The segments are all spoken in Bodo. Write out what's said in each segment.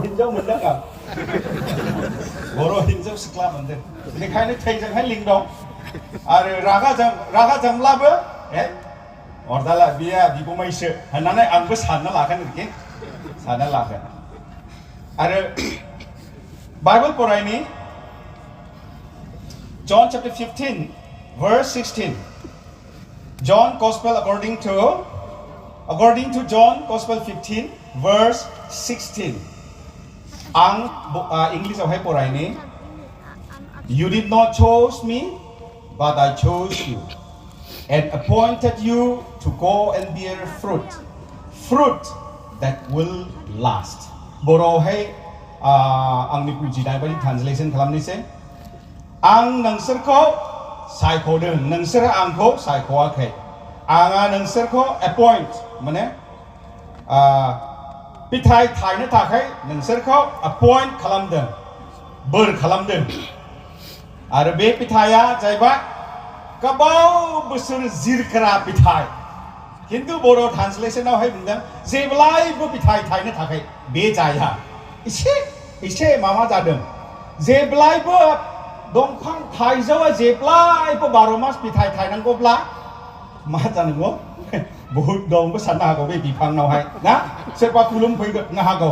हिन्जाव मोनदों आं बर' हिन्जाव सिख्ला मोनदों बेनिखायनो थैजोंहाय लिं दं आरो रागा जोंब्लाबो अरदाला बिया बिगुमैसो होननानै आंबो सानना लागोन आरोखि सानना लागोन आरो Bible फरायनि John chapter 15 verse 16 John Gospel according to John Gospel 15 verse 16 आं इंग्लिशआवहाय फरायनि You did not choose me but I chose you and appointed you to go and bear fruit that will last बर'आवहाय आंनि बुजिनाय बायदि ट्रान्सलेसन खालामनोसै आं नोंसोरखौ सायख'दों नोंसोरो आंखौ सायख'वाखै आंहा नोंसोरखौ एपइन्ट माने फिथाइ थायनो थाखाय नोंसोरखौ एपइन्ट खालामदों बोर खालामदों आरो बे फिथाइया जाहैबाय गोबाव बोसोर जिरग्रा फिथाइ खिन्थु बर' ट्रान्सलेसनावहाय बुंदों जेब्लायबो फिथाइ थायनो थाखाय बे जाया एसे माबा जादों जेब्लायबो दंफां थाइजौआ जेब्लायबो 12 मास फिथाइ थायनांगौब्ला मा जानांगौ बहुद दंबो साननो हागौ बे बिफांनावहाय ना सोरबा खुलुम फैनो हागौ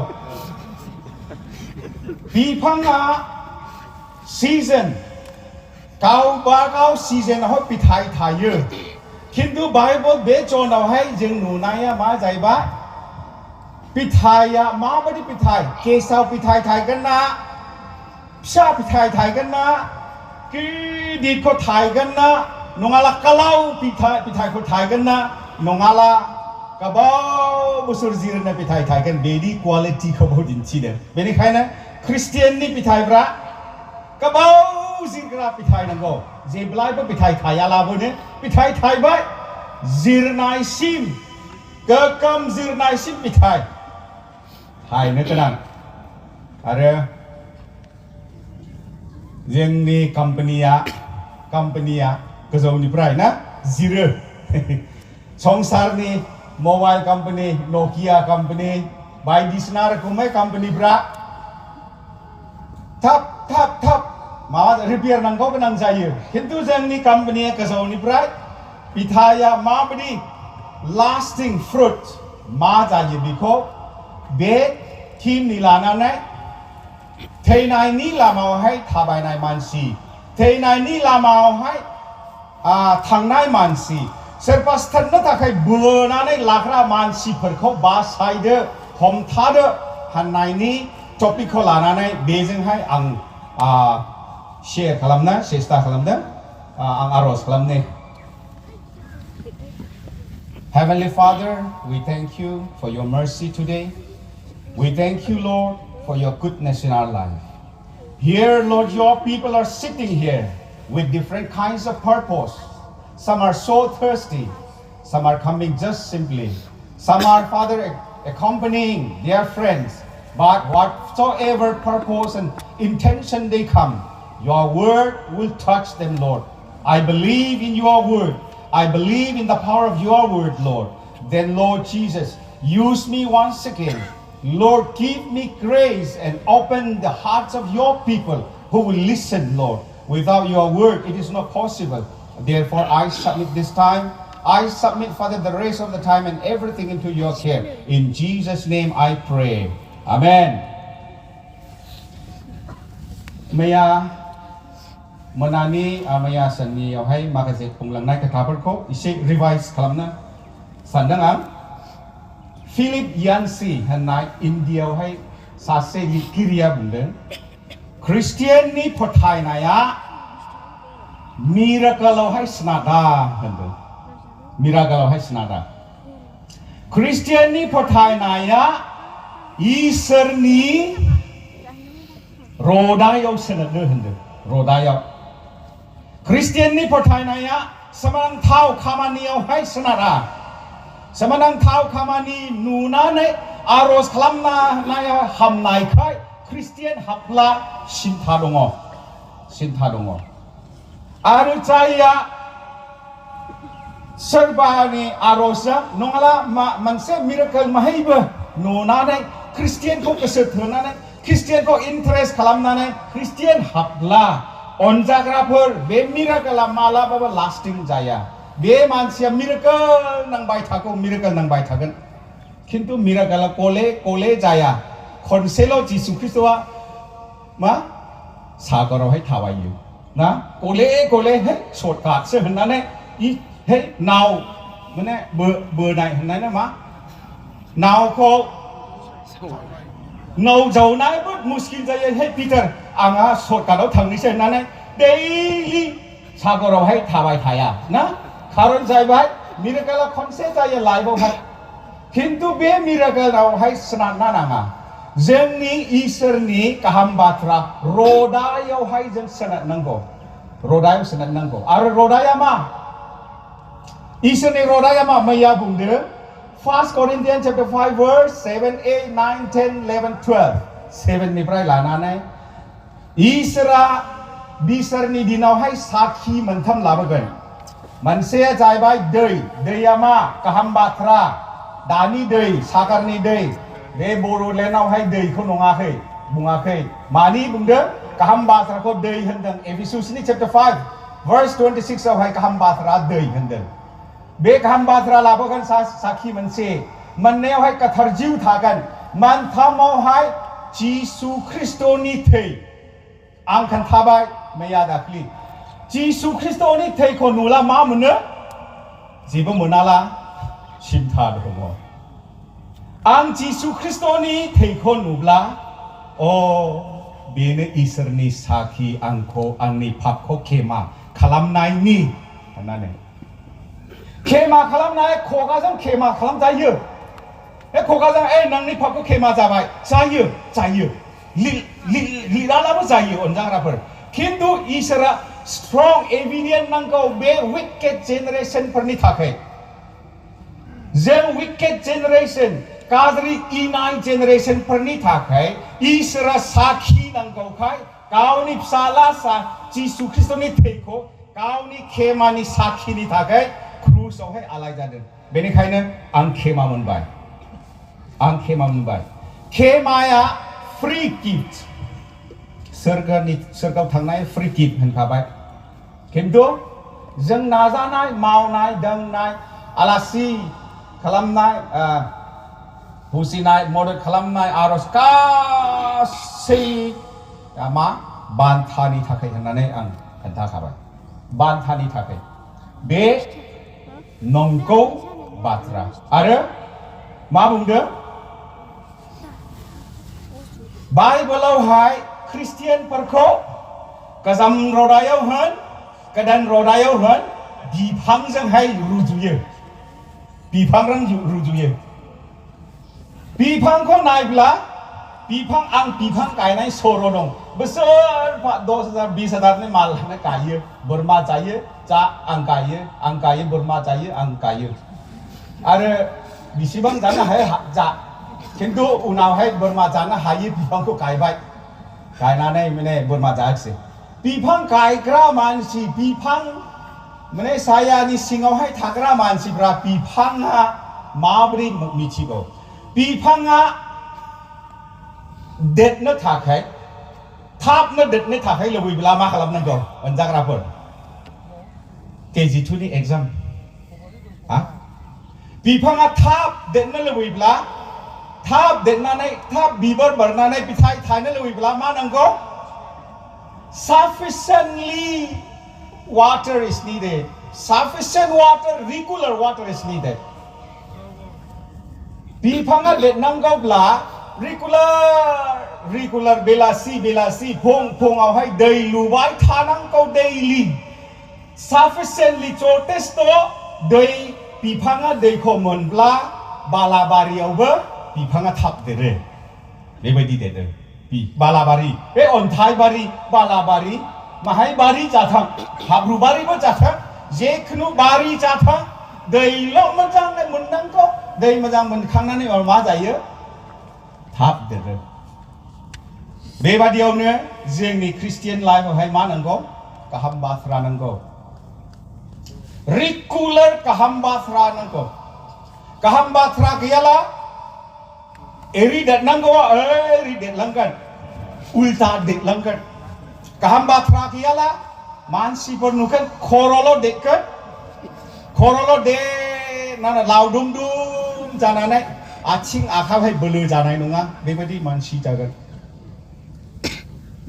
बिफाङा सिजन गाव सिजनावहाय फिथाइ थायो खिन्थु बाइबल बे जनावहाय जों नुनाया मा जाहैबाय फिथाइया माबायदि फिथाइ गेसाव फिथाइ थायगोन ना फिसा फिथाइ थायगोन ना गिदिरखौ थायगोन ना नङाला कालाव फिथाइखौ थायगोन ना नङाला गोबाव बोसोर जिरनाय फिथाइ थायगोन बेनि क्वालिटिखौबो दिन्थिदों बेनिखायनो ख्रिस्टियाननि फिथाइफ्रा गोबाव जिरग्रा फिथाइ नांगौ जेब्लायबो फिथाइ थायालाबोनो फिथाइ थायबाय जिरनायसिम गोगोम जिरनायसिम फिथाइ थायनो गोनां आरो जोंनि कम्पानिया गोजौनिफ्राय ना जिरो संसारनि मबाइल कम्पानि नकिया कम्पानि बायदिसिना रोखोमै कम्पानिफ्रा थाब माबा रिपेयार नांगौ गोनां जायो खिन्थु जोंनि कम्पानिया गोजौनिफ्राय फिथाइया माबायदि लास्टिं फ्रुट मा जायो बेखौ बे टीमनि लानानै थैनायनि लामायावहाय थाबायनाय मानसि थैनायनि लामायावहाय थांनाय मानसि सोरबा सिथारनो थाखाय बोनानै लाग्रा मानसिफोरखौ बासायदो हमथादो होननायनि टपिकखौ लानानै बेजोंहाय आं शेयार खालामनो सेस्था खालामदों आं आरज खालामनो Heavenly Father, we thank you for your mercy today. We thank you, Lord, for your goodness in our life. Here, Lord, your people are sitting here with different kinds of purpose. Some are so thirsty. Some are coming just simply. Some are, Father, accompanying their friends. But whatsoever purpose and intention they come, your word will touch them, Lord. I believe in your word. I believe in the power of your word, Lord. Then, Lord Jesus, use me once again. Lord, give me grace and open the hearts of your people who will listen, Lord. Without your word, it is not possible. Therefore, I submit this time. I submit, Father, the rest of the time and everything into your care. In Jesus' name I pray. Amen. Maya Manani Amaya Sani Yohai Magazine Punglanai Katabarko, Ishe revise Kalamna Sandanga Philip Yancey Hanai India Yohai Sase Kiria Bundan Christian ni Potainaya Miracle Yohai Snada Handu Miracle Yohai Snada Christian ni Potainaya Iserni Rodayo Senadu Handu Rodayo Christian ni Potainaya Samanang Tau Kamani Yohai Snada Samanang Tau Kamani Nunane Aros Klamna Naya Hamnai Kai Christian Hapla Shintadongo Arutaya Serbani Arosa Nongala Manse Miracle Mahiba Nunane Christian को गोसो थोनानै Christian को interest खालामनानै Christian हाबला अनजाग्राफोर बे मिराकला मालाबाबो लास्टिं जाया बे मानसिया मिराकल नांबाय थागौ मिराकल नांबाय थागोन किन्तु मिराकला कले जाया खनसेल' जिसु ख्रिस्टआ मा सागरावहाय थाबायो ना कले हे सर्टकाटसो होननानै हे नाव माने बोनाय होननानै मा नावखौ नाव जावनायबो मुस्किल जायो हे पिटार आंहा सर्टकाटाव थांनोसै होननानै दैलि सागरावहाय थाबाय थाया ना खारन जाहैबाय मिराकला खनसे जायो लाइफआवहाय किन्तु बे मिराकलावहाय सोनारना नाङा जोंनि इसोरनि गाहाम बाथ्रा रदायावहाय जों सोनारनांगौ रदायाव सोनारनांगौ आरो रदाया मा इसोरनि रदाया मा मैया बुंदों 1 Corinthians chapter 5 verse 7 8 9 10 11 12 7 निफ्राय लानानै इसोरा बिसोरनि दिनावहाय साखि मोनथाम लाबोगोन मोनसेया जाहैबाय दैया मा गाहाम बाथ्रा दानि दै सागरनि दै बे बर'लेण्डआवहाय दैखौ नङाखै बुङाखै मानि बुंदों गाहाम बाथ्राखौ दै होनदों एफिसुसनि चैप्टर 5 verse 26 आवहाय गाहाम बाथ्रा दै होनदों बे गाहाम बाथ्रा लाबोगोन साखि मोनसे मोननैयावहाय गोथार जिउ थागोन मोनथामावहाय जिसु ख्रिस्टनि थै आं खोन्थाबाय मैया दाख्लि जिसु ख्रिस्टनि थैखौ नुला मा मोनो जेबो मोनाला सिन्था दङ आं जिसु ख्रिस्टनि थैखौ नुब्ला बेनो इसोरनि साखि आंखौ आंनि पापखौ खेमा खालामनायनि होननानै खेमा खालामनाय खगाजों खेमा खालामजायो बे खगाजों नोंनि पापखौ खेमा जाबाय जायो लिरालाबो जायो अनजाग्राफोर किन्तु इसोरा स्ट्रं एभिडेन्स नांगौ बे विकेड जेनेरेशनफोरनि थाखाय जों विकेड जेनेरेशन गाज्रि इनाय जेनेरेशनफोरनि थाखाय इसोरा साखि नांगौखाय गावनि फिसाला जिसु ख्रिस्टनि थैखौ गावनि खेमानि साखिनि थाखाय क्रुसावहाय आलाय जादों बेनिखायनो आं खेमा मोनबाय खेमाया फ्री गिफ्ट सोरगोआव थांनाय फ्री गिफ्ट होनखाबाय किन्तु जों नाजानाय मावनाय दांनाय आलासि खालामनाय बुजिनाय मदद खालामनाय आरज गासै मा बान्थानि थाखाय होननानै आं खोन्थाखाबाय बान्थानि थाखाय बे नंगौ बाथ्रा आरो मा बुंदों बाइबेलावहाय ख्रिस्टियानफोरखौ गोजाम रदायाव होन गोदान रदायाव होन बिफांजोंहाय रुजुयो बिफांखौ नायब्ला आं बिफां गायनाय सर' दं बोसोर 10,000 20,000 माल गायो बोरमा जायो आं गायो बोरमा जायो आं गायो आरो बिसिबां जानो हायो किन्तु उनावहाय बोरमा जानो हायि बिफांखौ गायनानै माने बोरमा जायाखिसै बिफां गायग्रा मानसि बिफां माने सायानि सिङावहाय थाग्रा मानसिफ्रा बिफाङा माबोरै मिथिगौ बिफाङा देरनो थाखाय थाबनो देरनो थाखाय लुबैब्ला मा खालामनांगौ अनजाग्राफोर KG2 नि एग्जाम बिफाङा थाब देरनो लुबैब्ला थाब देरनानै थाब बिबार बारनानै फिथाइ थायनो लुबैब्ला मा नांगौ sufficiently water is needed sufficient water regular water is needed बिफाङा देरनांगौब्ला रेगुलार बेलासि फुङावहाय दै लुबाय थानांगौ दैलि साफिसियेन्टलि जथेस्थ दै बिफाङा दैखौ मोनब्ला बालाबारियावबो बिफाङा थाब देरो बेबायदि देरो बालाबारि बे अन्थाइबारि बालाबारि माहाय बारि जाथां हाब्रुबारिबो जाथां जेखुनु बारि जाथां दैल' मोजाङै मोननांगौ दै मोजां मोनखांनानै मा जायो थाब देरो बेबादियावनो जोंनि ख्रिस्टियान लाइफआवहाय मा नांगौ गाहाम बाथ्रा नांगौ रेगुलार गाहाम बाथ्रा नांगौ गाहाम बाथ्रा गैयाला eri dat nanggawa eri det langkan ulta det langkan kaham batra kiyala mansi pernukan korolo dekkan korolo de nana laudum dum janane आथिं आखाइ बोलो जानाय नङा बेबायदि मानसि जागोन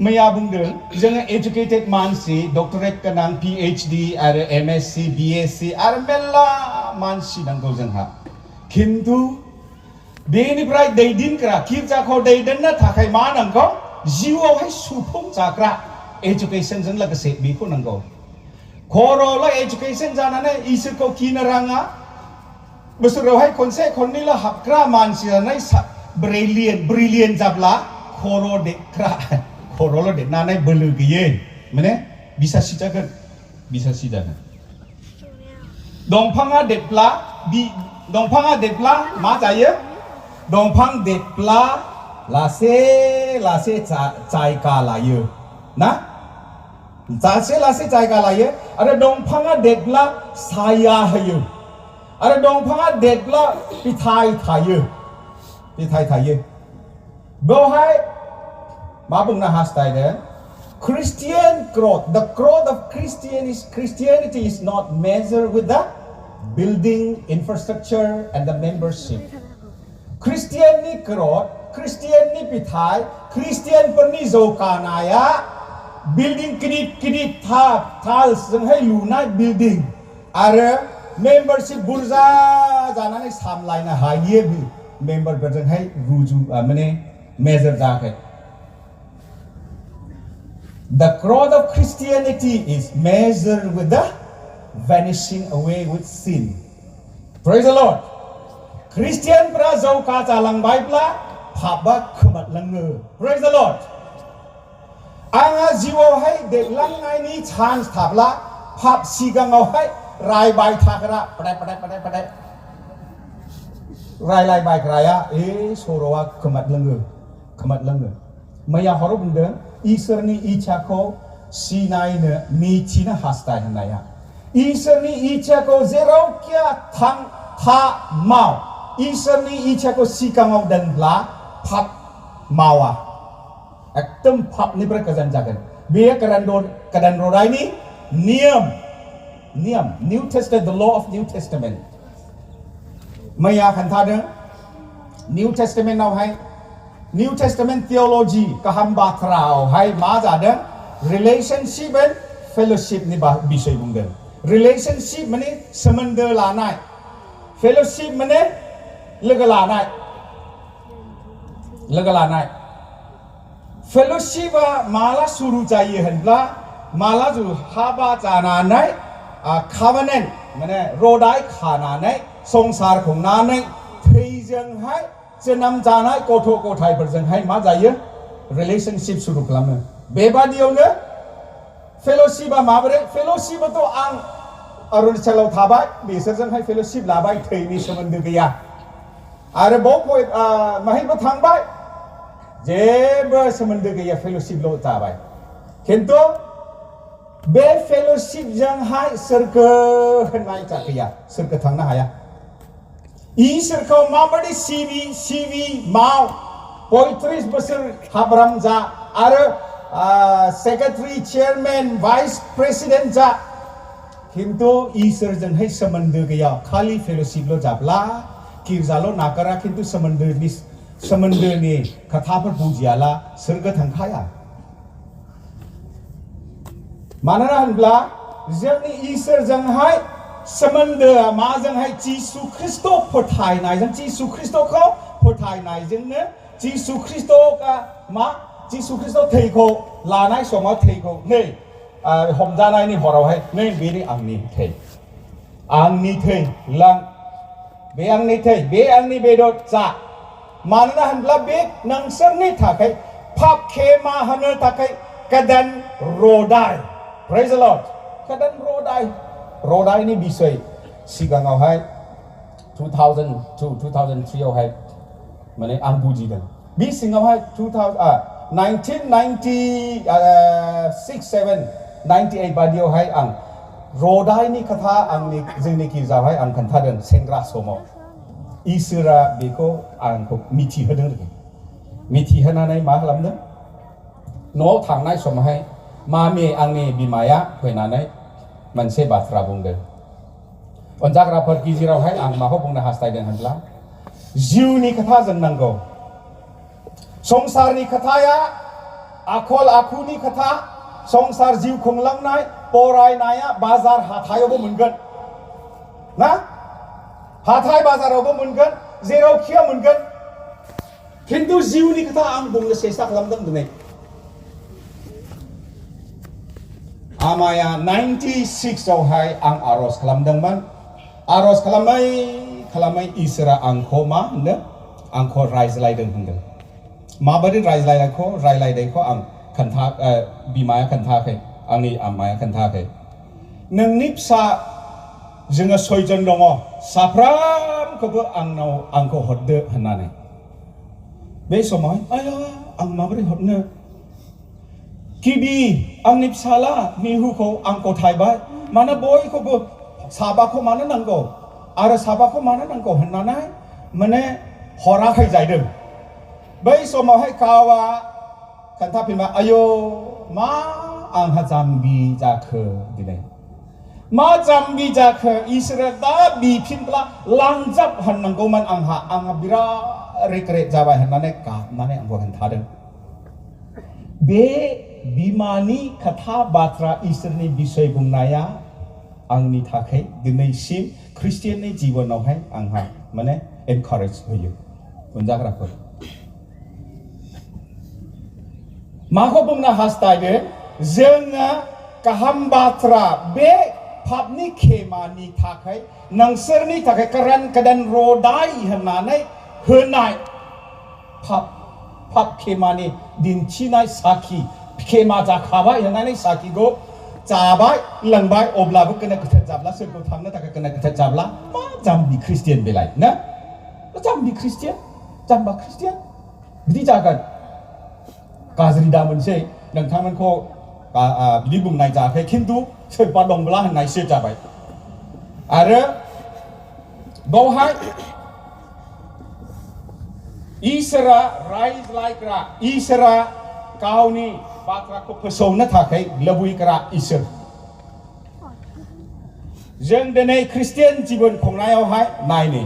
मैया बुंदों जोङो एजुकेटेड मानसि डक्टरेट गोनां PhD आरो MSc BSc आरो मेल्ला मानसि नांगौ जोंहा खिन्थु बेनिफ्राय दैदेनग्रा गिर्जाखौ दैदेननो थाखाय मा नांगौ जिउआवहाय सुफुंजाग्रा एजुकेशनजों लोगोसे बेखौ नांगौ खर'ल' एजुकेशन जानानै इसोरखौ गिनो रोङा बोसोरावहाय खनसे खननैल' हाबग्रा मानसि जानाय ब्रिलियेन्ट जाब्ला खर' देग्रा खर'ल' देरनानै बोलो गैयै माने बिसासि जागोन दंफाङा देरब्ला मा जायो दंफां देरब्ला लासै लासै जायगा लायो ना लासै जायगा लायो आरो दंफाङा देरब्ला साया होयो आरो दंफाङा देरब्ला फिथाइ थायो बेवहाय मा बुंनो हास्थायदों Christian growth the growth of Christianity is not measured with the building infrastructure and the membership Christianनि growth Christianनि फिथाइ Christianफोरनि जौगानाया बिल्डिं गिदिर टाइल्सजोंहाय लुनाय बिल्डिं आरो मेम्बारशिप बुरजा जानानै सामलायनो हायो मेम्बारफोरजोंहाय माने मेजर जायाखै The growth of Christianity is measured with the vanishing away with sin. Praise the Lord. Christianफोरा जौगा जालांबायब्ला पापआ खोमालाङो. Praise the Lord. आंहा जिउआवहाय देरलांनायनि चान्स थाब्ला पाप सिगाङावहाय रायबाय थाग्रा पटाय रायलायबायग्राया सर'आ खोमालाङो मैया हराव बुंदों इसोरनि इच्छाखौ सिनायनो मिथिनो हास्थायनाया इसोरनि इच्छाखौ जेरावखि माव इसोरनि इच्छाखौ सिगाङाव दोनब्ला पाप मावा एकदम पापनिफ्राय गोजान जागोन बेयो गोदान रायनि नियम New Testament the law of New Testament मैया खोन्थादों New Testament theology गाहाम बाथ्रायावहाय मा जादों relationship and fellowship नि बिषय बुंदों relationship माने सोमोन्दो लानाय fellowship माने लोगो लानाय fellowship माला सुरु जायो होनब्ला माला हाबा जानानै covenant माने रदाय खानानै संसार खुंनानै थैजोंहाय जोनोम जानाय गथ' गथायफोरजोंहाय मा जायो रिलेशनशिप सुरु खालामो बेबादियावनो फेल'शिपआ माबोरै फेल'शिपआथ' आं अरुणाचलाव थाबाय बिसोरजोंहाय फेल'शिप लाबाय थैनि सोमोन्दो गैया आरो माहायबो थांबाय जेबो सोमोन्दो गैया फेल'शिपल' जाबाय खिन्थु बे फेल'शिपजोंहाय सोरगो होननाय जागैया सोरगो थांनो हाया इसोरखौ माबायदि सिबि माव 35 बोसोर हाब्राम जा आरो सेक्रेटारि चेयारमेन भाइस प्रेसिडेन्ट जा खिन्थु इसोरजोंहाय सोमोन्दो गैया खालि फेल'शिपल' जाब्ला गिर्जाल' नागारा खिन्थु सोमोन्दोनि खोथाफोर बुजियाला सोरगो थांखाया मानोना होनब्ला जोंनि इसोरजोंहाय सोमोन्दोआ माजोंहाय जिसु ख्रिस्ट' फोथायनायजों जिसु ख्रिस्ट'खौ फोथायनायजोंनो जिसु ख्रिस्ट'आ जिसु ख्रिस्ट' थैखौ लानाय समाव थैखौ नै हमजानायनि हरावहाय नै बेनि आंनि थै लां बे आंनि थै बे आंनि बेदर जा मानोना होनब्ला बे नोंसोरनि थाखाय पाप खेमा होनो थाखाय गोदान रदाय Praise the Lord. गोदान रदायनि बिषय सिगाङावहाय 2002-2003 आवहाय माने आं बुजिदों बे सिगाङावहाय 1996-97-98 बादियावहाय आं रदायनि खोथा जोंनि गिर्जायावहाय आं खोन्थादों सेंग्रा समाव इसोरा बेखौ आंखौ मिथिहोदों आरोखि मिथिहोनानै मा खालामदों न'आव थांनाय समावहाय मामि आंनि बिमाया फैनानै मोनसे बाथ्रा बुंदों अनजाग्राफोर गेजेरावहाय आं माखौ बुंनो हास्थायदों होनब्ला जिउनि खोथा जों नांगौ संसारनि खोथाया आखल आखुनि खोथा संसार जिउ खुंलांनाय फरायनाया बाजार हाथायावबो मोनगोन ना हाथाय बाजारावबो मोनगोन जेरावखिया मोनगोन खिन्थु जिउनि खोथा आं बुंनो सेस्था खालामदों दिनै आमाया 96 आवहाय आं आरज खालामदोंमोन आरज खालामै इसोरा आंखौ मा होनदों आंखौ रायज्लायदों होनदों माबायदि रायज्लायनायखौ आं बिमाया खोन्थायाखै आंनि आमाया खोन्थायाखै नोंनि फिसा जोङो 6 जन दङ साफ्रोमखौबो आंखौ हरदो होननानै बे समाव आया आं माबोरै हरनो गिबि आंनि फिसाला मिहुखौ आंखौ थायबाय मानो बयखौबो साबाखौ मानो नांगौ आरो साबाखौ मानो नांगौ होननानै माने हराखै जाहैदों बै समावहाय गावा खोन्थाफिनबाय आयौ मा आंहा जाम्बि जाखो दिनै मा जाम्बि जाखो इसोरा दा बिफिनब्ला लांजाब होननांगौमोन आंहा बिराद रिग्रेट जाबाय होननानै गाबनानै आंखौ खोन्थादों बे बिमानि खोथा बाथ्रा इसोरनि बिसय बुंनाया आंनि थाखाय दिनैसिम ख्रिस्टियाननि जिबनावहाय आंहा माने एनकारेज होयो मोनजाग्राफोर माखौ बुंनो हास्थायदों जोङो गाहाम बाथ्रा बे पापनि खेमानि थाखाय नोंसोरनि थाखाय गोदान रदाय होननानै होनाय पाप खेमानि दिन्थिनाय साखि खेमा जाखाबाय होननानै साखिखौ जाबाय लोंबाय अब्लाबो गोनो गोथो जाब्ला सोरखौ थांनो थाखाय गोनो गोथो जाब्ला मा जाम्बि ख्रिस्टियान बेलाय ना जाम्बि ख्रिस्टियान जाम्बा ख्रिस्टियान बिदि जागोन गाज्रि दा मोनसै नोंथांमोनखौ बिदि बुंनाय जायाखै खिन्थु सोरबा दंब्ला होननायसो जाबाय आरो बावहाय इसोरा रायज्लायग्रा इसोरा गावनि बाथ्राखौ फोसावनो थाखाय लुबैग्रा इसोर जों दिनै ख्रिस्टियान जिबन खुंनायावहाय नायनो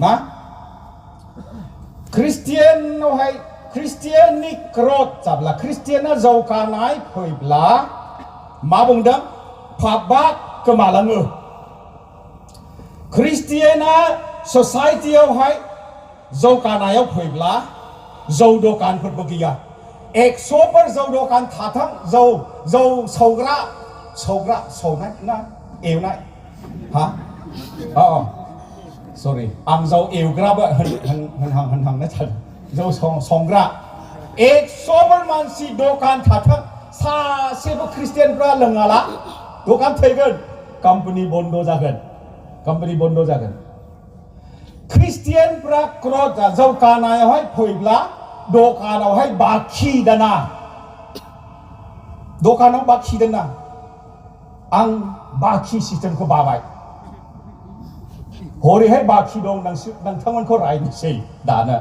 ना ख्रिस्टियाननि ग्रथ जाब्ला ख्रिस्टियाना जौगानाय फैब्ला मा बुंदों पापआ गोमालाङो ख्रिस्टियाना ससाइटियावहाय जौगानायाव फैब्ला जौ दखानफोरबो गैया 100 जौ दखान थाथों जौ सावनाय ना एवनाय हा सरि आं जौ एवग्राबो होनहांनो सानदों जौ संग्रा 100 मानसि दखान थाथों सासेबो ख्रिस्टियानफ्रा लोङाला दखान थैगोन कम्पानि बन्द जागोन ख्रिस्टियानफ्रा ग्रथ जौगानायावहाय फैब्ला दखानावहाय बाखि दोना आं बाखि सिस्टेमखौ बाबाय हरैहाय बाखि दं नोंथांमोनखौ रायनोसै दानो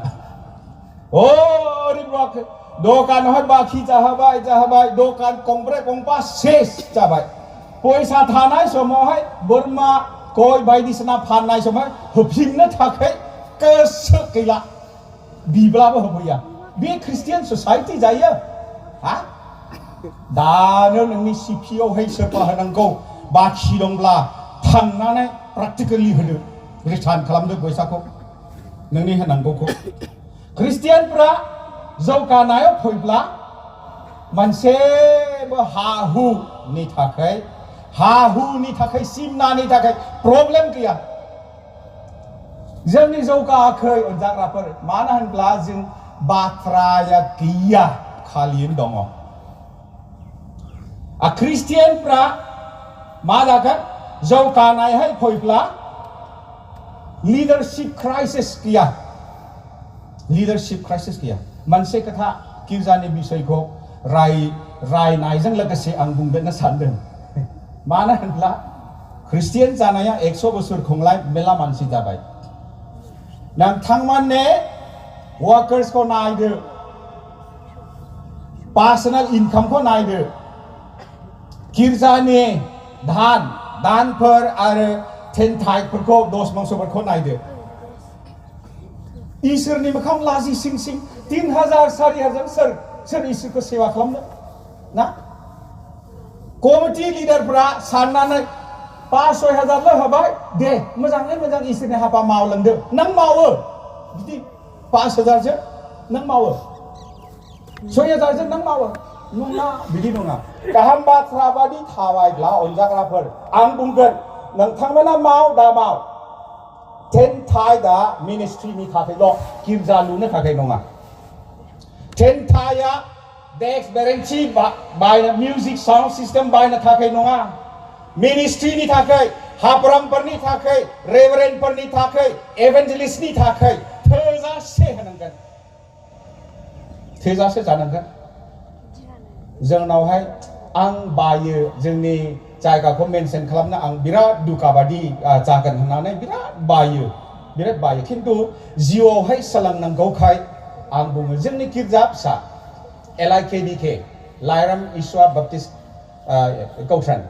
दखानावहाय बाखि जाहाबाय दखान गंब्रै गंबा सेस जाबाय पैसा थानाय समावहाय बोरमा गय बायदिसिना फाननाय समाव होफिननो थाखाय गोसो गैला बिब्लाबो होफैया बे ख्रिस्टियान ससाइटि जायो हा दानो नोंनि सिपियावहाय सोरबा होनांगौ बाखि दंब्ला थांनानै प्रेक्टिकेलि होदो रिटार्न खालामदो फैसाखौ नोंनि होनांगौखौ ख्रिस्टियानफ्रा जौगानायाव फैब्ला मोनसेबो हा-हुनि थाखाय सिमनानि थाखाय प्रब्लेम गैया जोंनि जौगायाखै अनजाग्राफोर मानो होनब्ला जों बाथ्राया गैया खालियैनो दङ ख्रिस्टियानफ्रा मा जागोन जौगानायहाय फैब्ला लिडारशिप क्राइसिस गैया मोनसे खोथा गिर्जानि बिसयखौ रायनायजों लोगोसे आं बुंदेरनो सानदों मानो होनब्ला ख्रिस्टियान जानाया 100 बोसोर खुंलाय मेला मानसि जाबाय नोंथांमोननि वर्कार्सखौ नायदो पार्सनेल इनकामखौ नायदो गिर्जानि दानफोर आरो टेन्टाइफोरखौ दस मंसफोरखौ नायदो इसोरनि मोखां लाजि सिं 3000 4000 सोर इसोरखौ सेवा खालामनो ना कमिटि लिडारफोरा साननानै 5-6,000ल' होबाय दे मोजाङै मोजां इसोरनि हाबा मावलांदो नों मावो बिदि 5,000जों नों मावो 6,000जों नों मावो नङा बिदि नङा गाहाम बाथ्रा बादि थाबायब्ला अनजाग्राफोर आं बुंगोन नोंथांमोना माव दा माव टेन्टाइआ मिनिस्ट्रिनि थाखायल' गिर्जा लुनो थाखाय नङा टेन्टाइआ डेस्क बेरेन्सि बायनो मिउजिक साउन्ड सिस्टेम बायनो थाखाय नङा मिनिस्ट्रिनि थाखाय हाब्रामफोरनि थाखाय रेभारेन्डफोरनि थाखाय एभेन्जेलिस्टनि थाखाय थोजासे होनांगोन थोजासे जानांगोन जोंनावहाय आं बायो जोंनि जायगाखौ मेनसन खालामनो आं बिराद दुखाबादि जागोन होननानै बिराद बायो खिन्थु जिउआवहाय सोलोंनांगौखाय आं बुङो जोंनि गिर्जा फिसा LIKDK लाइराम ईश्वर बाप्टिस्ट गौथ्रान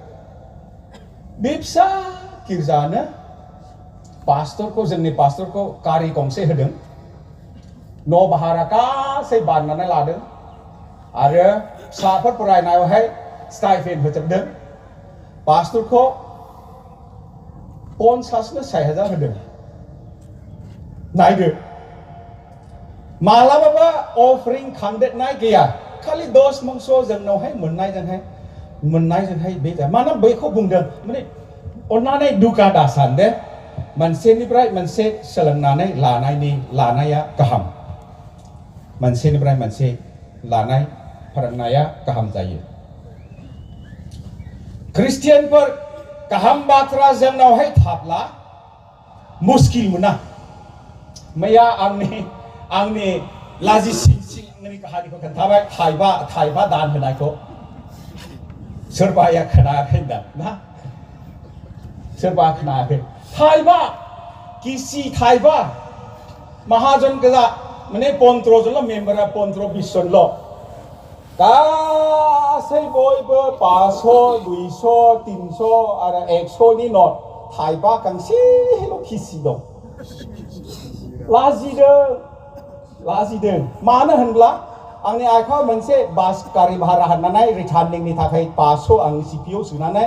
बे फिसा गिर्जानो जोंनि पास्टरखौ गारि गंसे होदों न' भारा गासै बाननानै लादों आरो फिसाफोर फरायनायावहाय स्टाइपेन्ड होजोबदों पास्टरखौ 50नो 6,000 होदों नायदो मालाबाबो अफरिं खांदेरनाय गैया खालि 10 मंस जोंनावहाय मोननायजोंहाय बे मानो बेखौ बुंदों माने अन्नानै दुगा दा सानदे मोनसेनिफ्राय मोनसे सोलोंनानै लानाया गाहाम मोनसेनिफ्राय मोनसे लानाय फोरोंनाया गाहाम जायो ख्रिस्टियानफोर गाहाम बाथ्रा जोंनावहाय थाब्ला मुस्किल मोना मैया आंनि लाजि सिंनि काहानिखौ खोन्थाबाय थाइबा दान होनायखौ सोरबाया खोनायाखै ना सोरबा खोनायाखै थाइबा किसि थाइबा माहाजन गोजा माने 15 जनल' मेम्बारा 15-20 जनल' गासै बयबो 500 200 300 आरो 100नि नट थाइबा गांसेल' किसि दं लाजिदों मानो होनब्ला आंनि आखायाव मोनसे बास गारि भारा होनानै रिटार्निंनि थाखाय 500 आं CPO सोनानै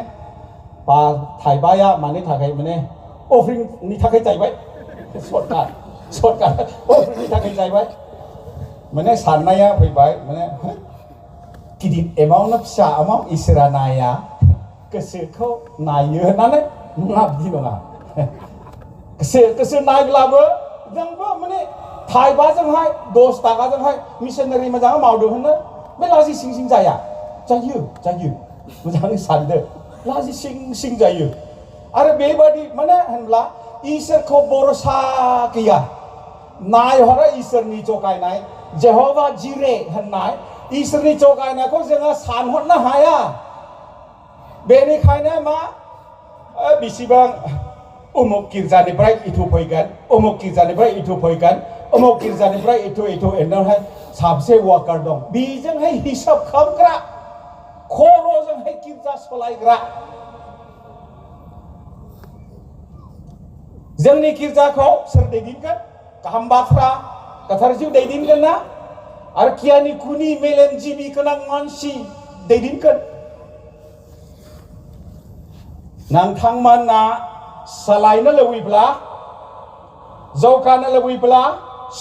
थाइबाया मानि थाखाय माने अफरिंनि थाखाय जाहैबाय सर्टकाट अफरिंनि थाखाय जाहैबाय माने साननाया फैबाय माने गिदिर एमाउन्ट फिसा एमाउन्ट इसोरा नाया गोसोखौ नायो होननानै नङा बिदि नङा गोसो नायब्लाबो जोंबो माने थाइबाजोंहाय 10 थाखाजोंहाय मिशनारि मोजाङै मावदो होनो बे लाजि सिं जाया जायो मोजाङै सानदो लाजि सिं जायो आरो बेबादि माने होनब्ला इसोरखौ भरोसा गैया नायहरो इसोरनि जगायनाय जेह'भा जिरे होननाय इसोरनि जगायनायखौ जोङो सानहरनो हाया बेनिखायनो मा बेसेबां उमुक गिर्जानिफ्राय इथु फैगोन उमुक गिर्जानिफ्राय इथु फैगोन उमुक गिर्जानिफ्राय इथु एनावहाय साबसे वाकार दं बेजोंहाय हिसाब खालामग्रा खर'जोंहाय गिर्जा सलायग्रा जोंनि गिर्जाखौ सोर दैदेनगोन गाहाम बाथ्रा गोथार जिउ दैदेनगोन ना आरो गियानि गुनि मेलेमजिबि गोनां मानसि दैदेनगोन नोंथांमोना सोलायनो लुबैब्ला जौगानो लुबैब्ला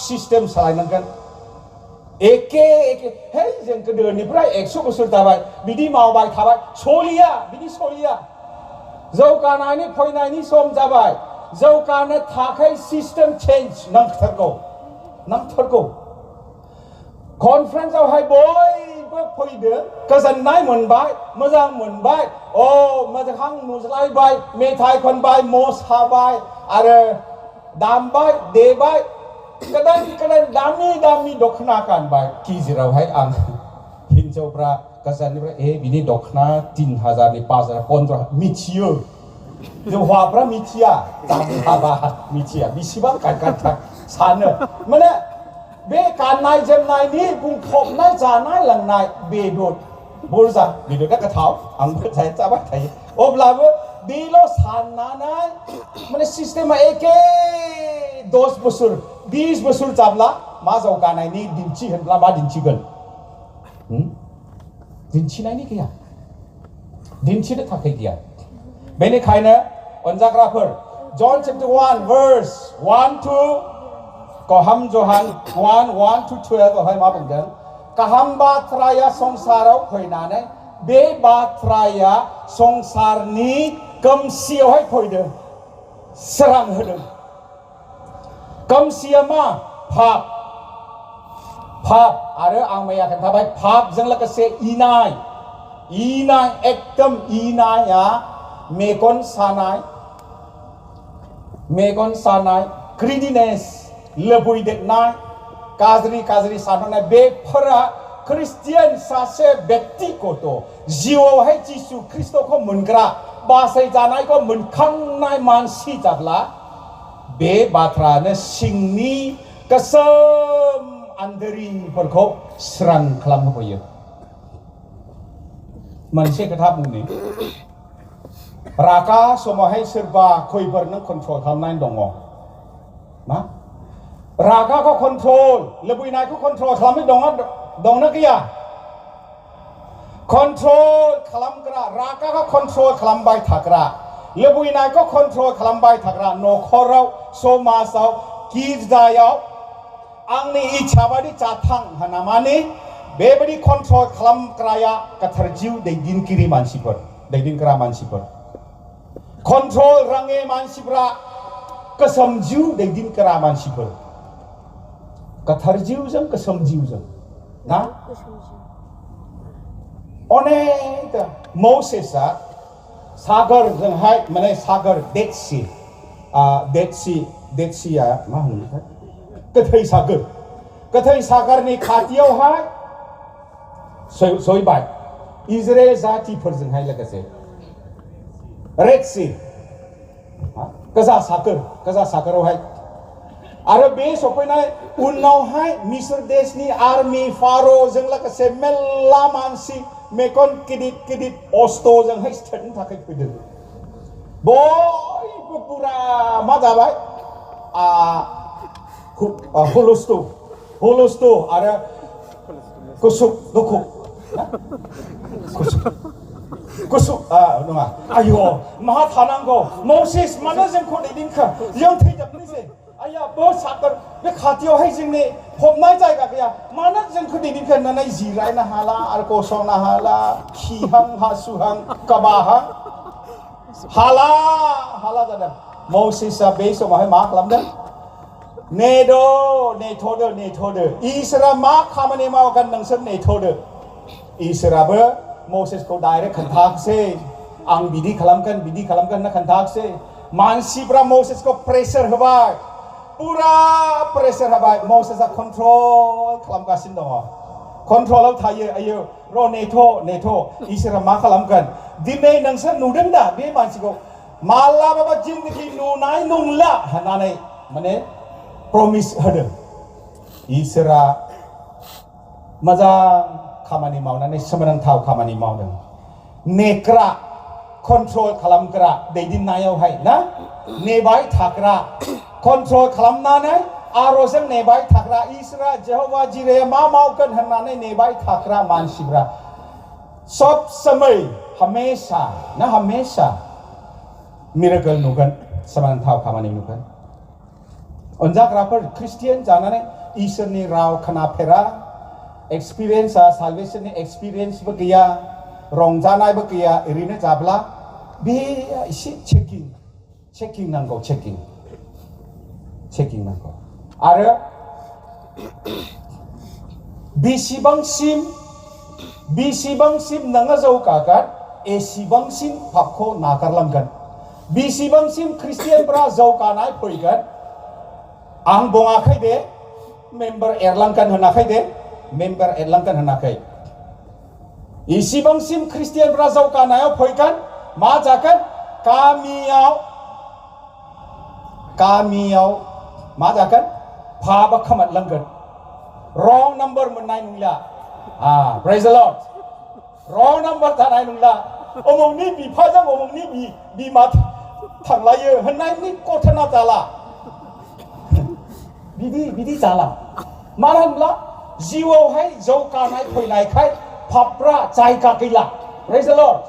सिस्टेम सोलायनांगोन एखे हे जों गोदोनिफ्राय 100 बोसोर जाबाय बिदि मावबाय थाबाय बिदि सलिया जौगानायनि फैनायनि सम जाबाय जौगानो थाखाय सिस्टेम चेन्ज नांथारगौ कनफारेन्सआवहाय बयबो फैदों गोजोननाय मोनबाय मोजां मोनबाय मोजां नुज्लायबाय मेथाइ खनबाय मोसाबाय आरो दामबाय देबाय गोदान दामि दख'ना गानबाय गेजेरावहाय आं हिनजावफ्रा गोजाननिफ्राय बिनि दख'ना 3000 5,000 15 मिथियो जों हौवाफ्रा मिथिया हाबा मिथिया बेसेबां सानो माने बे गाननाय जोमनायनि बुंफबनाय जानाय लोंनाय बेदर बुरजा बेदरा गोथाव आंबो जाबाय थायो अब्लाबो बेल' साननानै माने सिस्टेमा एखे 10 बोसोर 20 बोसोर जाब्ला मा जौगानायनि दिन्थि होनब्ला मा दिन्थिगोन दिन्थिनायनि गैया दिन्थिनो थाखाय गैया बेनिखायनो अनजाग्राफोर जन चैप्टर 1 verse 1 to गाहाम जहान 1 to 12 आवहाय मा बुंदों गाहाम बाथ्राया संसाराव फैनानै बे बाथ्राया संसारनि खोमसियावहाय फैदों सोरां होदों खोमसिया मा पाप आरो आं मैया खोन्थाबाय पापजों लोगोसे इनाय एकदम इनाया मेगन सानाय ग्रिडिनेस लुबैदेरनाय गाज्रि साननाय बेफोरा ख्रिस्टियान सासे व्यक्तिगत जिउआवहाय जिसु ख्रिस्टखौ मोनग्रा बासायजानायखौ मोनखांनाय मानसि जाब्ला बे बाथ्रायानो सिंनि गोसोम आन्दोरिफोरखौ स्रां खालामहोयो मोनसे खोथा बुंनि रागा समावहाय सोरबा खैफोर नों कन्ट्रल खालामनाय दङ मा रागाखौ कन्ट्रल लुबैनायखौ कन्ट्रल खालामनाय दंना गैया कन्ट्रल खालामग्रा रागाखौ कन्ट्रल खालामबाय थाग्रा लुबैनायखौ कन्ट्रल खालामबाय थाग्रा न'खराव समाजाव गिर्जायाव आंनि इच्छा बायदि जाथां होनना माने बेबायदि कन्ट्रल खालामग्राया गोथार जिउ दैदेनग्रा मानसिफोर कन्ट्रल रोङै मानसिफ्रा गोसोम जिउ दैदेनग्रा मानसिफोर गोथार जिउजों गोसोम जिउजों ना अनेक मसेसआ सागरजोंहाय माने सागर डेड सीया मा होनो गोथै सागरनि खाथियावहाय सहैबाय इजराइल जातिफोरजोंहाय लोगोसे रेड सी गोजा सागरावहाय आरो बे सफैनाय उनावहाय मिस्र देशनि आर्मी फार'जों लोगोसे मेल्ला मानसि मेगन गिदिर अस्त्रजोंहाय सिथारनो थाखाय फैदों बयबो पुरा मा जाबाय हुलस्थु आरो गुसु नङा आयौ माहा थानांगौ मसेस मानो जोंखौ दैदेनखो जों थैजोबनोसै आया बो सागर बे खाथियावहाय जोंनि फबनाय जायगा गैया मानो जोंखौ दैदेनखो होननानै जिरायनो हाला आरो गसंनो हाला खिहां हासुहां काबाहां हाला जादों मसेसआ बे समावहाय मा खालामदों नेथ'दो इसोरा मा खामानि मावगोन नोंसोर नेथ'दो इसोराबो मसेसखौ डाइरेक्ट खोन्थायाखिसै आं बिदि खालामगोन होनना खोन्थायाखिसै मानसिफ्रा मसेसखौ प्रेसार होबाय पुरा प्रेसार होबाय मसेसआ कन्ट्रल खालामगासिनो दङ कन्ट्रलाव थायो आयो र' नेथ' इसोरा मा खालामगोन दिनै नोंसोर नुदों दा बे मानसिखौ मालाबाबो जिन्दगि नुनाय नंला होननानै माने प्रमिस होदों इसोरा मोजां खामानि मावनानै सोमोनांथाव खामानि मावदों नेग्रा कन्ट्रल खालामग्रा दैदेननायावहाय ना नेबाय थाग्रा कन्ट्रल खालामनानै आर'जों नेबाय थाग्रा इसोरा जेहोवा जिरेया मा मावगोन होननानै नेबाय थाग्रा मानसिफ्रा सब समय हमेशा मिरेकल नुगोन सोमोनांथाव खामानि नुगोन अनजाग्राफोर ख्रिस्टियान जानानै इसोरनि राव खोनाफेरा एक्सपिरियेन्सआ साल्वेशननि एक्सपिरियेन्सबो गैया रंजानायबो गैया ओरैनो जाब्ला बे एसे चेकिं नांगौ नांगौ आरो बेसेबांसिम नोङो जौगागोन एसेबांसिम पापखौ नागारलांगोन बेसेबांसिम ख्रिस्टियानफ्रा जौगानाय फैगोन आं बुङाखै दे मेम्बार एरलांगोन होनाखै इसिबांसिम ख्रिस्टियानफ्रा जौगानायाव फैगोन मा जागोन गामियाव मा जागोन फाबा खोमादलांगोन रं नाम्बार मोननाय नंला praise the Lord रं नाम्बार जानाय नंला अमुकनि बिफाजों अमुकनि बिमा थांलायो होननायनि घटना जाला बिदि जाला मानो होनब्ला जिउआवहाय जौगानाय फैनायखाय फाफ्रा जायगा गैला praise the Lord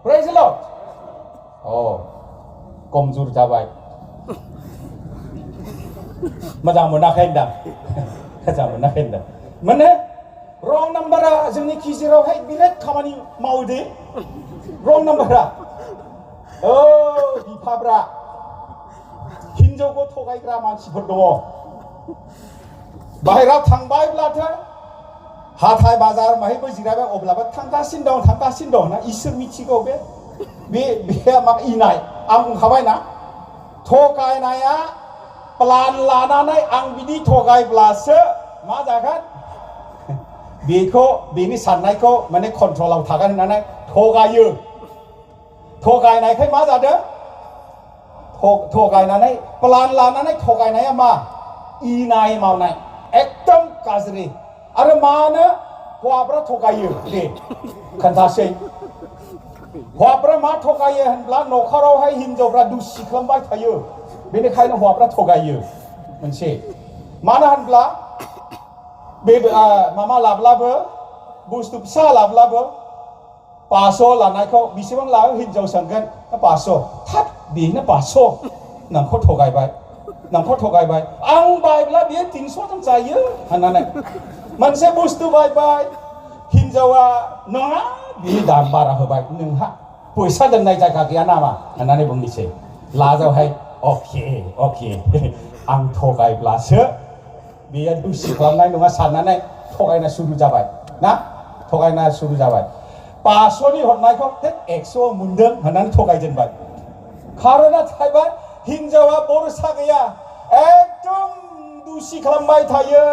praise the Lord कमजोर जाबाय मोजां मोनाखै होनदां मोजां मोनाखै होनदां माने रं नाम्बारा जोंनि गेजेरावहाय बिराद खामानि मावो दे रं नाम्बारा बिफाफ्रा हिनजावखौ थगायग्रा मानसिफोर दङ बाहेराव थांबायब्लाथाय हाथाय बाजार माहायबो जिरायबाय अब्लाबो थांगासिनो दं ना इसोर मिथिगौ बे मा इनाय आं बुंखाबाय ना थगायनाया प्लान लानानै आं बिदि थगायब्लासो मा जागोन बेनि साननायखौ माने कन्ट्रलाव थागोन होननानै थगायनायखाय मा जादों थगायनानै प्लान लानानै थगायनाया मा इनाय मावनाय एकदम गाज्रि आरो मानो हौवाफ्रा थगायो दे खोन्थासै हौवाफ्रा मा थगायो होनब्ला न'खरावहाय हिनजावफ्रा दुसि खालामबाय थायो बेनिखायनो हौवाफ्रा थगायो मोनसे मानो होनब्ला बे मामा लाब्लाबो बुस्थु फिसा लाब्लाबो 500 लानायखौ बेसेबां लायो हिनजाव सोंगोन 500 थाब बेनो 500 नोंखौ थगायबाय आं बायब्ला बेयो 300 जों जायो होननानै मोनसे बुस्थु बायबाय हिनजावा नङा बे दाम बारा होबाय नोंहा फैसा दोननाय जायगा गैया नामा होननानै बुंनोसै लाजावहाय अके आं थगायब्लासो बेयो दुसि खालामनाय नङा साननानै थगायना सुरु जाबाय 500नि हरनायखौ 100 मोनदों होननानै थगायजेनबाय खारना जाहैबाय हिनजावा बरसा गैया एकदम दुसि खालामबाय थायो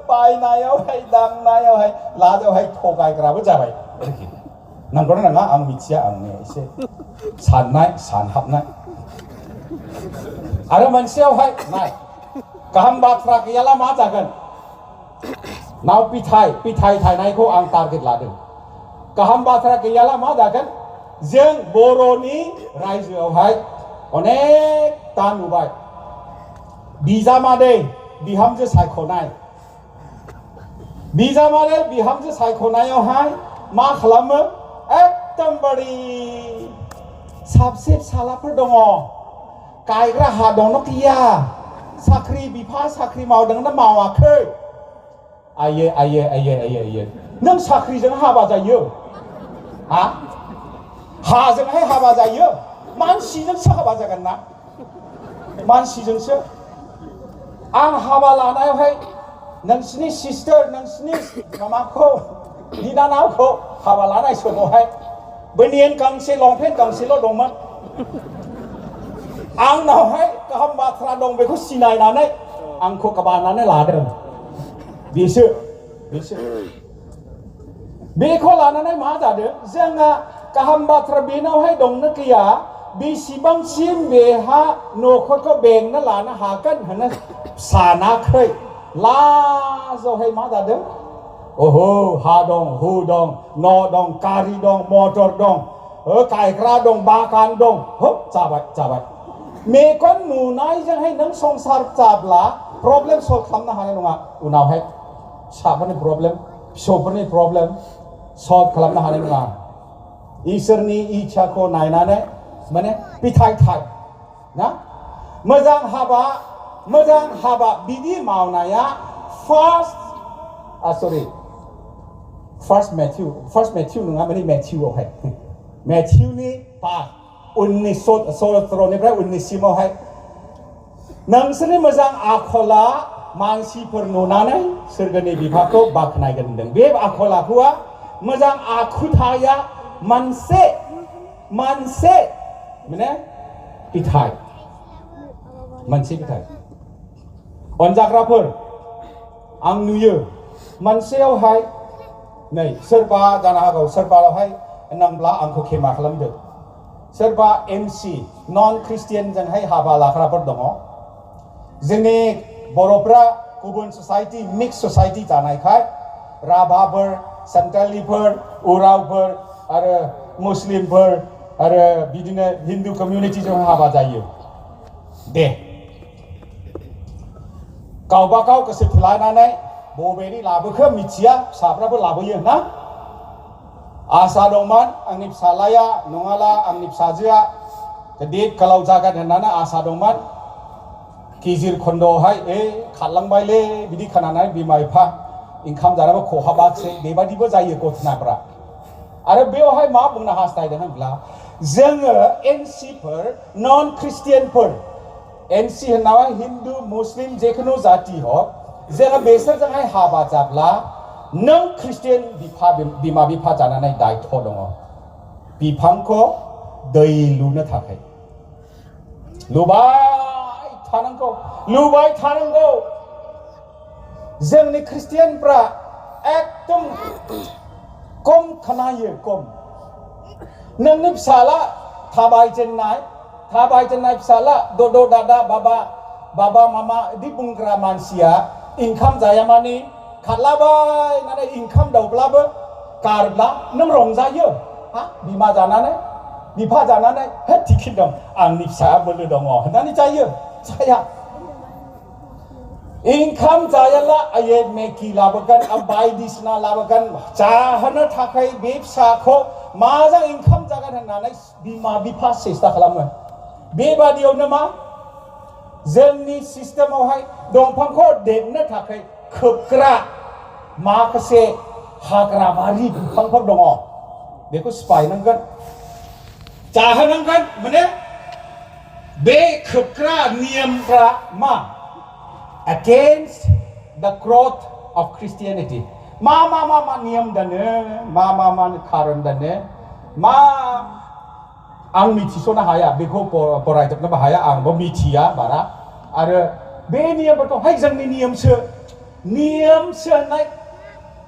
बायनायावहाय दांनायावहाय लाजावहाय थगायग्राबो जाबाय नंगौना नङा आं मिथिया आंनि एसे सानहाबनाय आरो मोनसेयावहाय नाय गाहाम बाथ्रा गैयाला मा जागोन नाव पिथाइ थायनायखौ आं टारगेट लादों गाहाम बाथ्रा गैयाला मा जागोन जों बर'नि रायजोआवहाय अनेकता नुबाय बिजामादै बिहामजो सायख'नायावहाय मा खालामो एकदमबारे साबसे फिसालाफोर दङ गायग्रा हा दंना गैया बिफा साख्रि मावदोंना मावाखै आइये नों साख्रिजों हाबा जायो हाजोंहाय हाबा जायो मानसिजोंसो हाबा जागोन ना मानसिजोंसो आं हाबा लानायावहाय नोंसिनि सिस्टार नोंसिनि मामाखौ बिनानावखौ हाबा लानाय समावहाय बनियान गांसे लंपेन्ट गांसेल' दंमोन आंनावहाय गाहाम बाथ्रा दं बेखौ सिनायनानै आंखौ बानानै लादों बेसो बेखौ लानानै मा जादों जोंहा गाहाम बाथ्रा बेनावहाय दंना गैया बेसेबांसिम बेहा न'खरखौ बेंनो लानो हागोन होनना सानाखै लाजावहाय मा जादों हा दं हु दं न' दं गारि दं मटर दं गायग्रा दं बागान दं जाबाय मेगन नुनायजोंहाय नों संसार जाब्ला प्रब्लेम सल्भ खालामनो हानाय नङा उनावहाय फिसाफोरनि प्रब्लेम फिसौफोरनि प्रब्लेम सल्भ खालामनो हानाय नङा इसोरनि इच्छाखौ नायनानै माने पिथाइ ना मोजां हाबा बिदि मावनाया फार्स्ट मेथ्यु नङा माने मेथ्युआवहाय मेथ्युनि 19:17निफ्राय 19सिमावहाय नोंसोरनि मोजां आखला मानसिफोर नुनानै सोरगोनि बिफाखौ बाख्नायगोन होनदों बे आखल आखुआ मोजां आखुथाया मोनसे माने पिथाइ अनजाग्राफोर आं नुयो मोनसेयावहाय नै सोरबा जानो हागौ सोरबायावहाय नांब्ला आंखौ खेमा खालामदो सोरबा एमसि नन ख्रिस्टियानजोंहाय हाबा लाग्राफोर दङ जोंनि बर'फ्रा गुबुन ससाइटि मिक्स ससाइटि जानायखाय राभाफोर सान्थालिफोर उरावफोर आरो मुस्लिमफोर आरो बिदिनो हिन्दु कमिउनिटिजों हाबा जायो दे गावबा गाव गोसो थोलायनानै बबेनि लाबोखो मिथिया फिसाफ्राबो लाबोयो ना आसा दंमोन आंनि फिसालाया नङाला आंनि फिसाजोआ गिदिर गोलाव जागोन होननानै आसा दंमोन गेजेर खन्दआवहाय खारलांबायलै बिदि खोनानानै बिमा बिफा ओंखाम जानाबो खहाबाखिसै बेबायदिबो जायो घटनाफ्रा आरो बेवहाय मा बुंनो हास्थायदों होनब्ला जोङो एनसिफोर नन ख्रिस्टियानफोर एनसि होननाया हिन्दु मुस्लिम जेखुनु जाति हक जोङो बेसोरजोंहाय हाबा जाब्ला नों ख्रिस्टियान बिमा बिफा जानानै दायथ' दङ बिफांखौ दै लुनो थाखाय लुबाय थानांगौ जोंनि ख्रिस्टियानफ्रा एकदम खम खोनायो खम नोंनि फिसाला थाबायजेननाय फिसाला दद' दादा बाबा मामा बिदि बुंग्रा मानसिया ओंखाम जाया माने खारलाबायनानै ओंखाम दावब्लाबो गारब्ला नों रंजायो हा बिमा जानानै बिफा जानानै हे थिखि दं आंनि फिसाया बोलो दङ होननानै जाया ओंखाम जायाला आयै मेगि लाबोगोन बायदिसिना लाबोगोन जाहोनो थाखाय बे फिसाखौ माजों ओंखाम जागोन होननानै बिमा बिफा सेस्था खालामो बेबादियावनो मा जोंनि सिस्टेमावहाय दंफांखौ देरनो थाखाय खोबग्रा माखासे हाग्राबारि बिफांफोर दङ बेखौ सिफायनांगोन जाहोनांगोन माने बे खोबग्रा नियमफ्रा मा against the growth of Christianity मा नियम दोनो मा खारन दोनो मा आं मिथिस'नो हाया बेखौ फरायजोबनोबो हाया आंबो मिथिया बारा आरो बे नियमफोरखौहाय जोंनि नियमसो होननाय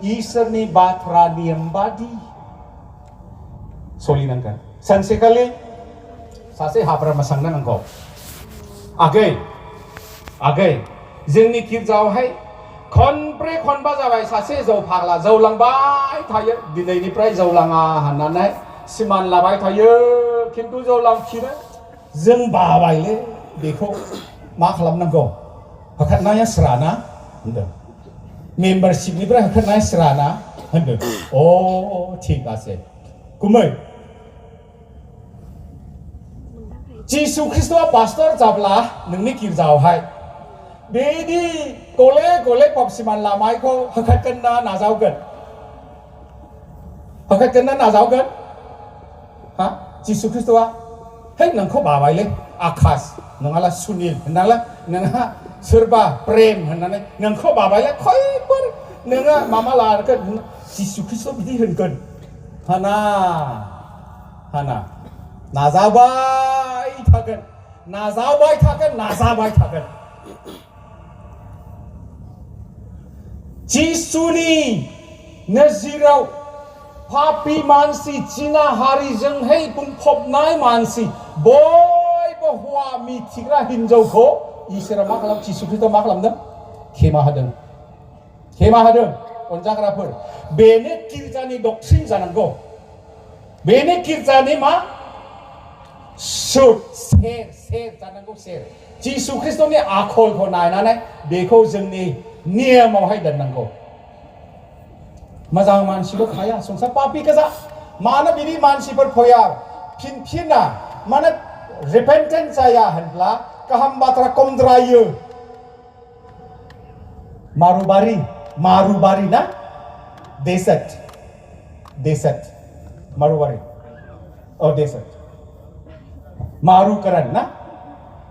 इसोरनि बाथ्रा नियम बादि सोलिनांगोन सानसेखालि सासे हाब्रा मोसांनो नांगौ आगै जोंनि गिर्जायावहाय खनब्रै खनबा जाबाय सासे जौ फाग्ला जौलांबाय थायो दिनैनिफ्राय जौलाङा होननानै सिमान लाबाय थायो खिन्थु जौलांफिनो जों बाबायलै बेखौ मा खालामनांगौ होखारनाया स्राना होनदों मेम्बारशिपनिफ्राय होखारनाया स्राना होनदों थिग आसे गुमै जिसु ख्रिस्ट'आ पास्टर जाब्ला नोंनि गिर्जायावहाय बेदि गले पबसिमान लामायखौ होखारगोन ना नाजावगोन हा जिसु ख्रिस्ट'आ है नोंखौ बाबायलै आकाश नङाला सुनिल होननाला नोंहा सोरबा प्रेम होननानै नोंखौ बाबायलै खैफोर नोङो मामा लागोन जिसु ख्रिस्ट'आ बिदि होनगोन हाना नाजाबाय थागोन जिसुनि नोजोराव पापी मानसि जिना हारिजोंहाय बुंफबनाय मानसि बयबो हौवा मिथिग्रा हिनजावखौ इसोरा मा खालाम जिसु ख्रिस्ट'आ मा खालामदों खेमा होदों अनजाग्राफोर बेनो गिर्जानि डक्ट्रिन जानांगौ बेनो गिर्जानि मा सेर जानांगौ जिसु ख्रिस्ट'नि आखलखौ नायनानै बेखौ जोंनि नियमावहाय दोननांगौ मोजां मानसिबो खाया संसार पापी गोजा मानो बिदि मानसिफोर फैया फिना मानो रिपेन्टेन्ट जाया होनब्ला गाहाम बाथ्रा खमद्रायो मारुबारि ना देसत मारुबारि देसत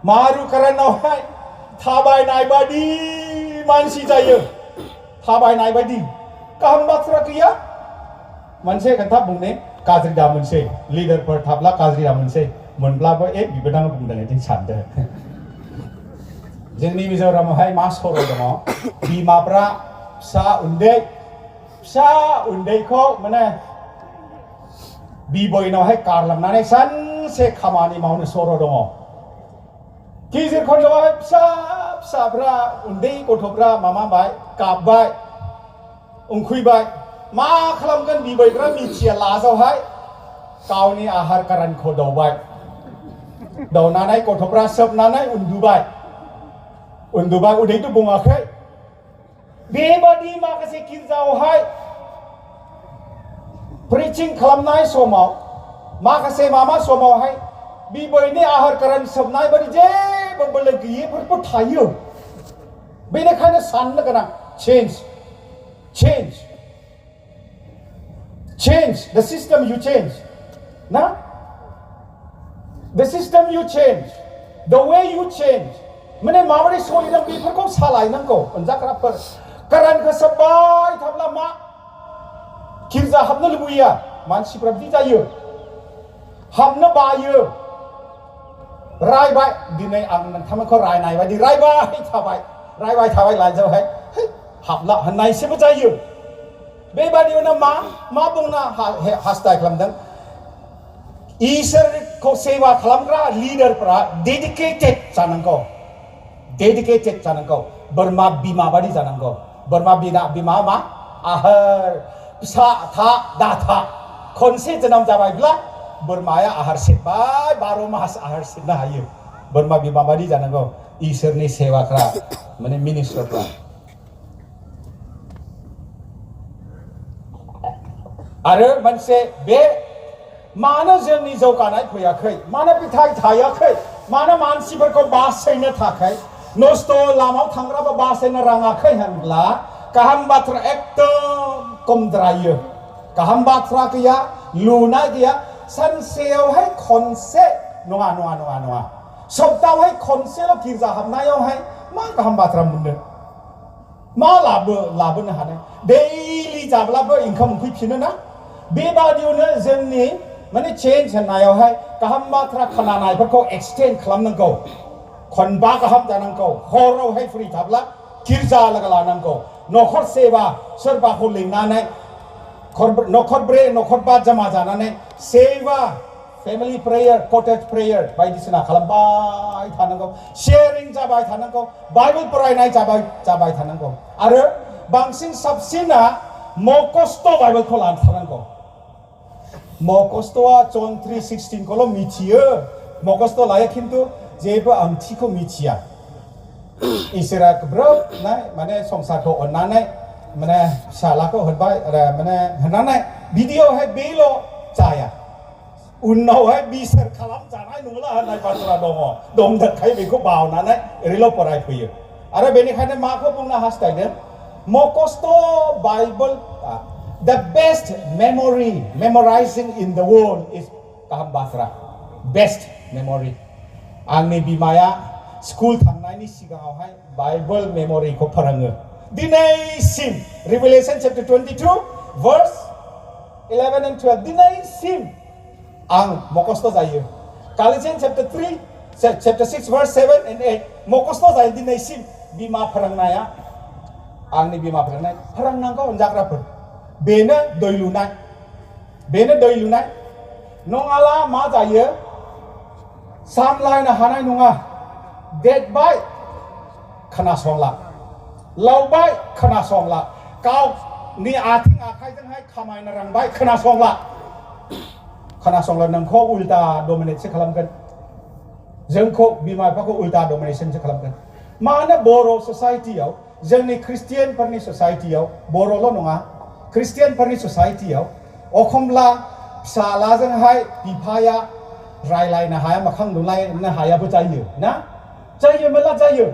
मारुकरानावहाय थाबायनाय बायदि मानसि जायो थाबायनाय बायदि गाहाम बाथ्रा गैया मोनसे खोथा बुंने गाज्रि दा मोनसै लिडारफोर थाब्ला गाज्रि दा मोनसै मोनब्लाबो बिबोदाङा बुंदों जों सानदों जोंनि मिजोरामावहाय मा सर' दङ बिमाफ्रा फिसा उन्दैखौ माने बिबयनावहाय कारलांनानै सानसे खामानि मावनो सर' दङ गेजेर खन्दआवहाय फिसाफ्रा उन्दै गथ'फ्रा माबाबाय गाबबाय उखैबाय मा खालामगोन बिबयफ्रा मिथिया लाजावहाय गावनि आहार कारानखौ दौबाय दौनानै गथ'फ्रा सोबनानै उन्दुबाय उदैथ' बुङाखै बेबादि माखासे गिर्जायावहाय प्रिचिं खालामनाय समाव माखासे समावहाय बिबयनि आहार कारान सोबनाय बादि जेबो बोलो गैयैफोरबो थायो बेनिखायनो साननो गोनां change the system you change ना the system you change the way you change माने माबोरै सोलिदों बेफोरखौ सालायनांगौ अनजाग्राफोर कारानखौ सोबबाय थाब्ला मा गिर्जा हाबनो लुबैया मानसिफ्रा बिदि जायो हाबनो बायो रायबाय दिनै आं नोंथांमोनखौ रायनाय बायदि रायबाय थाबाय लाइजावहाय हाबला होननायसोबो जायो बेबादियावनो मा बुंनो हास्थाय खालामदों इसोरखौ सेवा खालामग्रा लिडारफ्रा डेडिकेटेड जानांगौ बोरमा बिमा बादि जानांगौ बोरमा बिमा मा आहार फिसा दाथा खनसे जोनोम जाबायब्ला बोरमाया आहार सेरबाय 12 मास आहार सेरनो हायो बोरमा बिमा बादि जानांगौ इसोरनि सेवाफ्रा माने मिनिस्टारफ्रा आरो मोनसे बे मानो जोंनि जौगानाय फैयाखै मानो फिथाइ थायाखै मानो मानसिफोरखौ बासायनो थाखाय नस्थ' लामायाव थांग्राबो बासायनो रोङाखै होनब्ला गाहाम बाथ्रा एकदम खमद्रायो गाहाम बाथ्रा गैया लुनाय गैया सानसेयावहाय खनसे नङा सप्तायावहाय खनसेल' गिर्जा हाबनायावहाय मा गाहाम बाथ्रा मोननो मा लाबोनो हानाय दैलि जाब्लाबो इनकाम फैफिनो ना बेबादियावनो जोंनि माने चेन्ज होननायावहाय गाहाम बाथ्रा खोनानायफोरखौ एक्सटेन्ड खालामनांगौ खनबा गाहाम जानांगौ हरावहाय फ्रि थाब्ला गिर्जा लोगो लानांगौ न'खर सेवा सोरबाखौ लिंनानै न'खर 4 न'खर 5 जमा जानानै सेवा फेमिलि प्रेयार कटेज प्रेयार बायदिसिना खालामबाय थानांगौ शेयारिं जाबाय थानांगौ बाइबल फरायनाय जाबाय थानांगौ आरो बांसिन साबसिना मकस्थ' बाइबलखौ लाथारनांगौ मकस्थ'आ जन 3:16 खौल' मिथियो मकस्थ' लायो खिन्थु जेबो ओंथिखौ मिथिया इसोरा गोब्राब माने संसारखौ अननानै माने फिसालाखौ होबाय आरो माने होनानै बिदियावहाय बेल' जाया उनावहाय बिसोर खालामजानाय नंला होननाय बाथ्रा दंखाय बेखौ बावनानै ओरैल' फरायफैयो आरो बेनिखायनो माखौ बुंनो हास्थायदों मकस्थ' Bible the best memorizing in the world is गाहाम बाथ्रा best memory आंनि बिमाया स्कुल थांनायनि सिगाङावहाय बाइबल मेम'रिखौ फोरोङो दिनैसिम Revelation chapter 22 verse 11 and 12 दिनैसिम आं मकस्थ' जायो Galatians chapter 6 verse 7 and 8 मकस्थ' जायो दिनैसिम बिमा फोरोंनाया आंनि बिमा फोरोंनांगौ अनजाग्राफोर बेनो दै लुनाय नङाला मा जायो सामलायनो हानाय नङा देरबाय खोनासंला लावबाय खोनासंला गावनि आथिं आखाइजोंहाय खामायनो रोंबाय खोनासंला नोंखौ उल्टा डमिनेटसो खालामगोन जोंखौ बिमा बिफाखौ उल्टा डमिनेसनसो खालामगोन मानो बर' ससाइटियाव जोंनि ख्रिस्टियानफोरनि ससाइटियाव बर'ल' नङा ख्रिस्टियानफोरनि ससाइटियाव एखमब्ला फिसालाजोंहाय बिफाया रायलायनो हाया मोखां नुलायनो हायाबो जायो ना जायो मेला जायो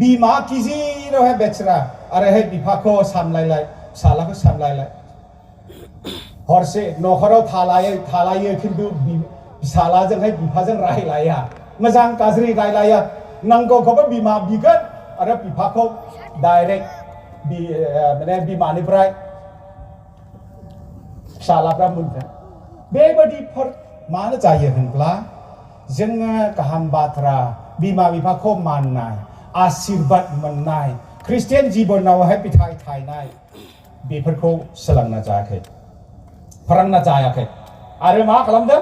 बिमा गिजिरावहाय बेचरा आरोहाय बिफाखौ सामलायलाय फिसालाखौ सामलायलाय हरसे न'खराव थालायो खिन्थु फिसालाजोंहाय बिफाजों रायलाया मोजां गाज्रि रायलाया नांगौखौबो बिमा बिगोन आरो बिफाखौ डाइरेक्ट माने बिमानिफ्राय फिसालाफ्रा मोनगोन बेबायदिफोर मानो जायो होनब्ला जोङो गाहाम बाथ्रा बिमा बिफाखौ माननाय आशीर्बाद मोननाय ख्रिस्टियान जिबनावहाय फिथाइ थायनाय बेफोरखौ सोलोंना जायाखै फोरोंना जायाखै आरो मा खालामदों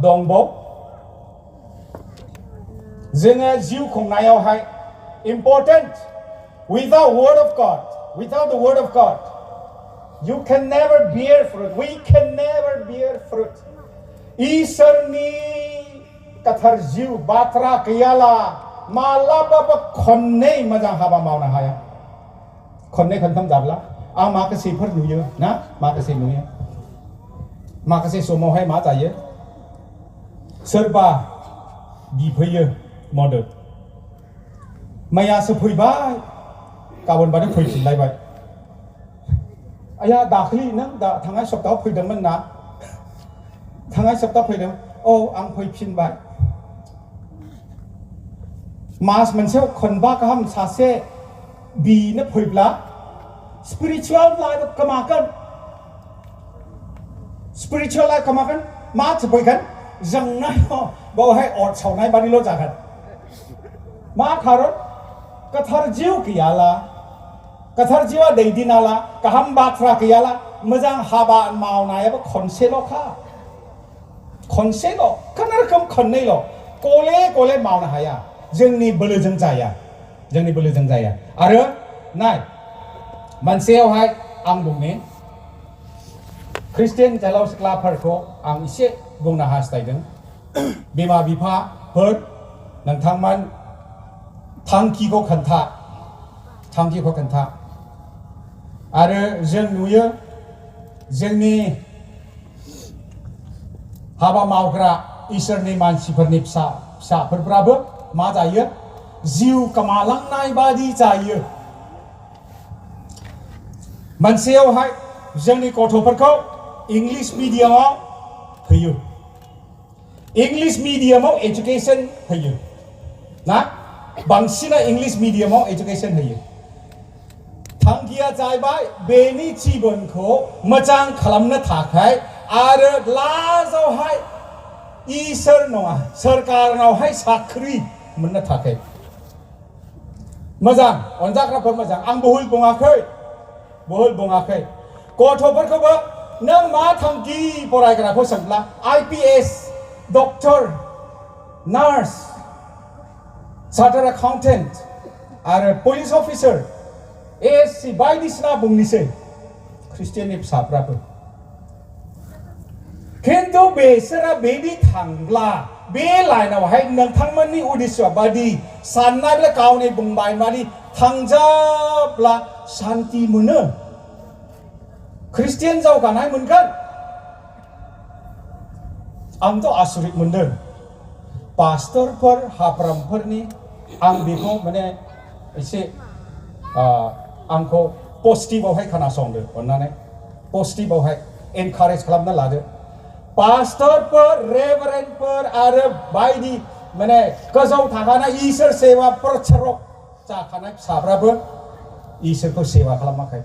दंबाव जोङो जिउ खुंनायावहाय important without word of God without the word of God you can never bear fruit we can never bear fruit इसोरनि कथार जिउ बाथ्रा गैयाला मालाबाबो खननै मोजां हाबा मावनो हाया खननै खनथाम जाब्ला आं माखासेफोर नुयो ना माखासे समावहाय मा जायो सोरबा बिफैयो मदद मैयासो फैबाय गाबोन बादि फैफिनलायबाय आया दाख्लि नों थांनाय सप्तायाव फैदोंमोन ना थांनाय सप्ता फैदों औ आं फैफिनबाय मास मोनसेयाव खनबा गाहाम सासे बिनो फैब्ला स्पिरिचुअल लाइफ गोमागोन मा फैगोन जोंनाय बावहाय अर सावनाय बादिल' जागोन मा खारन गोथार जिउ गैयाला गोथार जिउआ दैदेनाला गाहाम बाथ्रा गैयाला मोजां हाबा मावनायाबो खनसेल'खा खनसेल' खुनुरुखुम खननैल' गले मावनो हाया जोंनि बोलोजों जाया आरो नाय मोनसेयावहाय आं बुंनि ख्रिस्टियान जालाव सिख्लाफोरखौ आं एसे बुंनो हास्थायदों बिमा बिफाफोर नोंथांमोन थांखिखौ खोन्था आरो जों नुयो जोंनि हाबा मावग्रा इसोरनि मानसिफोरनि फिसाफोरब्राबो मा जायो जिउ गोमालांनाय बादि जायो मोनसेयावहाय जोंनि गथ'फोरखौ इंलिश मिडियामाव होयो इंलिश मिडियामाव एजुकेशन होयो ना बांसिना इंलिश मिडियामाव एजुकेशन होयो थांखिया जाहैबाय बेनि जिबनखौ मोजां खालामनो थाखाय आरो लास्टआवहाय इसोर नङा सरकारनावहाय साख्रि मोननो थाखाय मोजां अनजाग्राफोर मोजां आं बहुल बुङाखै गथ'फोरखौबो नों मा थांखि फरायग्राखौ सोंब्ला IPS doctor nurse chartered accountant आरो पुलिस अफिसार ASC बायदिसिना बुंनिसै ख्रिस्टियाननि फिसाफ्राबो खिन्थु बेसोरा बेदि थांब्ला बे लाइनावहाय नोंथांमोननि उद्देश्य बादि साननायब्ला गावनि बुंबाय बादि थांजाब्ला शान्ति मोनो ख्रिस्टियान जौगानाय मोनगोन आंथ' आसरित मोनदों पास्टरफोर हाब्रामफोरनि आं बेखौ माने एसे आंखौ पजिटिभआवहाय खोनासंदो अन्नानै पजिटिभआवहाय एनकारेज खालामना लादो पास्टरफोर रेभारेन्डफोर आरो बायदि माने गोजौ थाखानाय इसोर सेवा प्रचारक जाखानाय फिसाफ्राबो इसोरखौ सेवा खालामाखै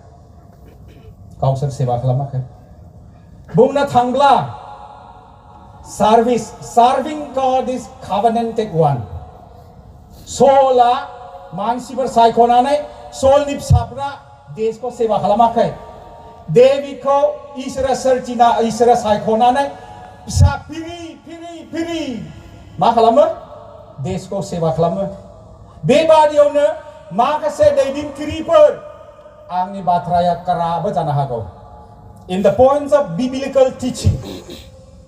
गावसोर सेवा खालामाखै बुंनो थांब्ला serving God is covenanted one सोला मानसिफोर सायख'नानै सोलनि फिसाफ्रा देशखौ सेवा खालामाखै देबिखौ इसोरा सोरजिना इसोरा सायख'नानै फिसा फिरि मा खालामो देशखौ सेवा खालामो बेबादियावनो माखासे दैदेनगिरिफोर आंनि बाथ्राया काराबो जानो हागौ in the points of biblical teaching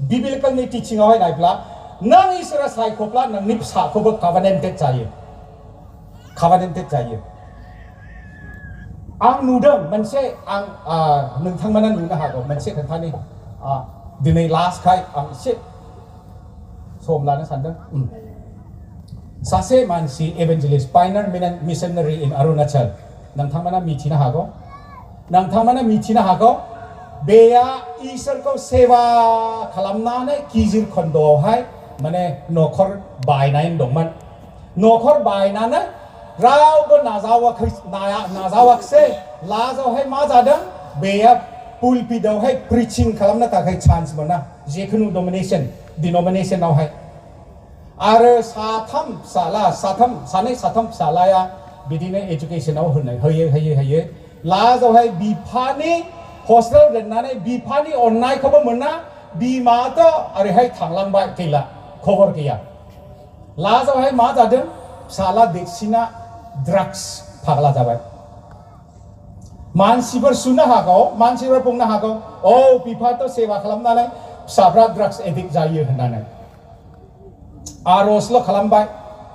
बिबिलिकेलनि टिचिंआवहाय नायब्ला नों इसोरा सायख'ब्ला नोंनि फिसाखौबो कभेनेन्टेड जायो आं नुदों मोनसे आं नोंथांमोना नुनो हागौ मोनसे खोन्थानि दिनै लास्टखाय आं एसे सम लानो सानदों सासे मानसि एभेन्जेलिस्ट पायनार मिशनारि इन अरुणाचल नोंथांमोना मिथिनो हागौ बेया इसोरखौ सेवा खालामनानै गिजिर खन्दआवहाय माने न'खर बायनाय दंमोन न'खर बायनानै रावबो नाजावाखसै लास्टआवहाय मा जादों बेया पुलपिटआवहाय प्रिचिं खालामनो थाखाय चान्स मोना जिखुनु डिनोमिनेसनावहाय आरो सानै साथाम फिसालाया बिदिनो एजुकेशनाव होयै लास्टआवहाय बिफानि हस्टेल दोननानै बिफानि अननायखौबो मोना बिमा तो ओरैहाय थांलांबाय गैला खबर गैया लास्टआवहाय मा जादों फिसाला देरसिना ड्राग्स फाग्ला जाबाय मानसिफोर सुनो हागौ मानसिफोर बुंनो हागौ औ बिफाथ' सेवा खालामनानै फिसाफ्रा ड्राग्स एडिक्ट जायो होननानै आर'जल' खालामबाय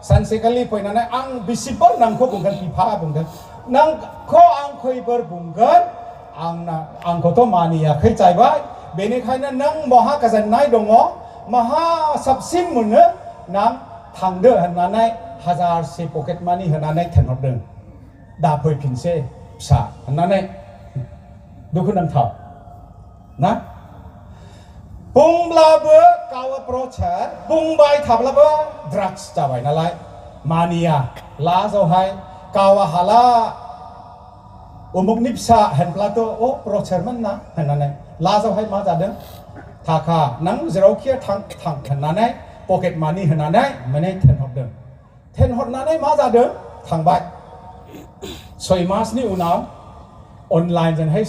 सानसेखालि फैनानै आं बेसेबां नोंखौ बुंगोन बिफा बुंदों नोंखौ आं खैफोर बुंगोन आंखौथ' मानियाखै जाहैबाय बेनिखायनो नों महा गोजोननाय दङ महा साबसिन मोनो नों थांदो होननानै हाजारसे पकेट मानि होनानै थिनहरदों दा फैफिनसै फिसा होननानै दुखुनांथाव ना बुंब्लाबो गाव प्रचार बुंबाय थाब्लाबो ड्राग्स जाबाय नालाय मानिया लास्टआवहाय गाव हाला उमुकनि फिसा होनब्लाथ' अ प्रचारमोन ना होननानै लास्टआवहाय मा जादों थाखा नों जेरावखि थां होननानै पकेट मानि होनानै माने थिनहरनानै मा जादों थांबाय 6 मासनि उनाव अनलाइनजोंहाय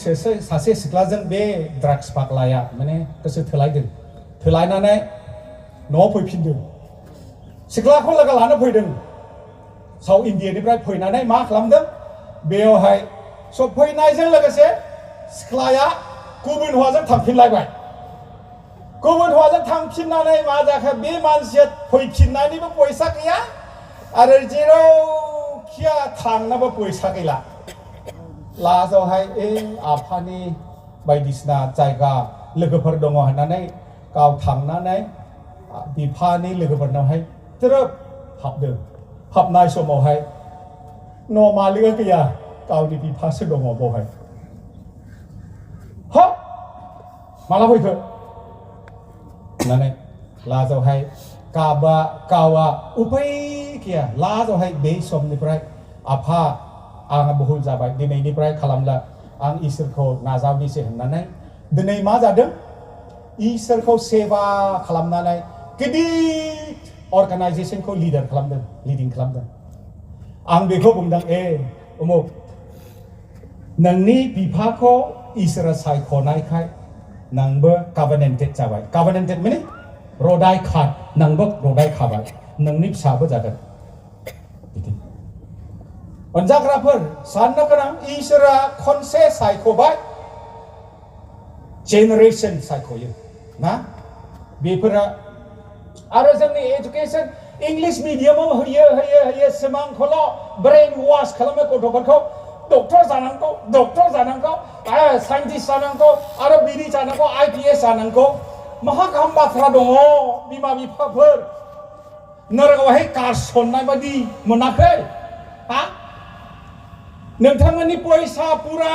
सासे सिख्लाजों बे ड्राग्स फाग्लाया माने गोसो थोलायनानै न'आव फैफिनदों सिख्लाखौ लोगो लानो फैदों साउथ इण्डियानिफ्राय फैनानै मा खालामदों बेयावहाय सफैनायजों लोगोसे सिख्लाया गुबुन हौवाजों थांफिनलायबाय गुबुन हौवाजों थांफिननानै मा जाखो बे मानसिया फैफिननायनिबो फैसा गैया आरो जेरावखिया थांनोबो फैसा गैला लास्टआवहाय आफानि बायदिसिना जायगा लोगोफोर दङ होननानै गाव थांनानै बिफानि लोगोफोरनावहाय ट्रोब हाबदों हाबनाय समावहाय न' मालिकआ गैया गावनि बिफासो दङ बेवहाय हा माला फैखो होननानै लास्टआवहाय गावा उपाय गैया लास्टआवहाय बे समनिफ्राय आफा आंहा भुल जाबाय दिनैनिफ्राय खालामला आं इसोरखौ नाजावनिसै होननानै दिनै मा जादों इसोरखौ सेवा खालामनानै गिदिर अर्गानाइजेसनखौ लिडिं खालामदों आं बेखौ बुंदों उमुक नोंनि बिफाखौ इसोरा सायख'नायखाय नोंबो कभेनेन्टेड जाबाय कभेनेन्टेड माने रदाय नोंबो रदाय खाबाय नोंनि फिसाबो जागोन बिदि अनजाग्राफोर साननो गोनां इसोरा खनसे सायख'बाय जेनेरेसन सायख'यो ना बेफोरा आरो जोंनि एजुकेसन इंलिश मिडियामाव होयो सिमांखौल' ब्रेन वाश खालामो गथ'फोरखौ डक्टर जानांगौ साइन्टिस्ट जानांगौ आरो बिदि जानांगौ IPS जानांगौ माहा गाहाम बाथ्रा दङ बिमा बिफाफोर नरकआवहाय गारसननाय बायदि मोनाखै हा नोंथांमोननि पैसा पुरा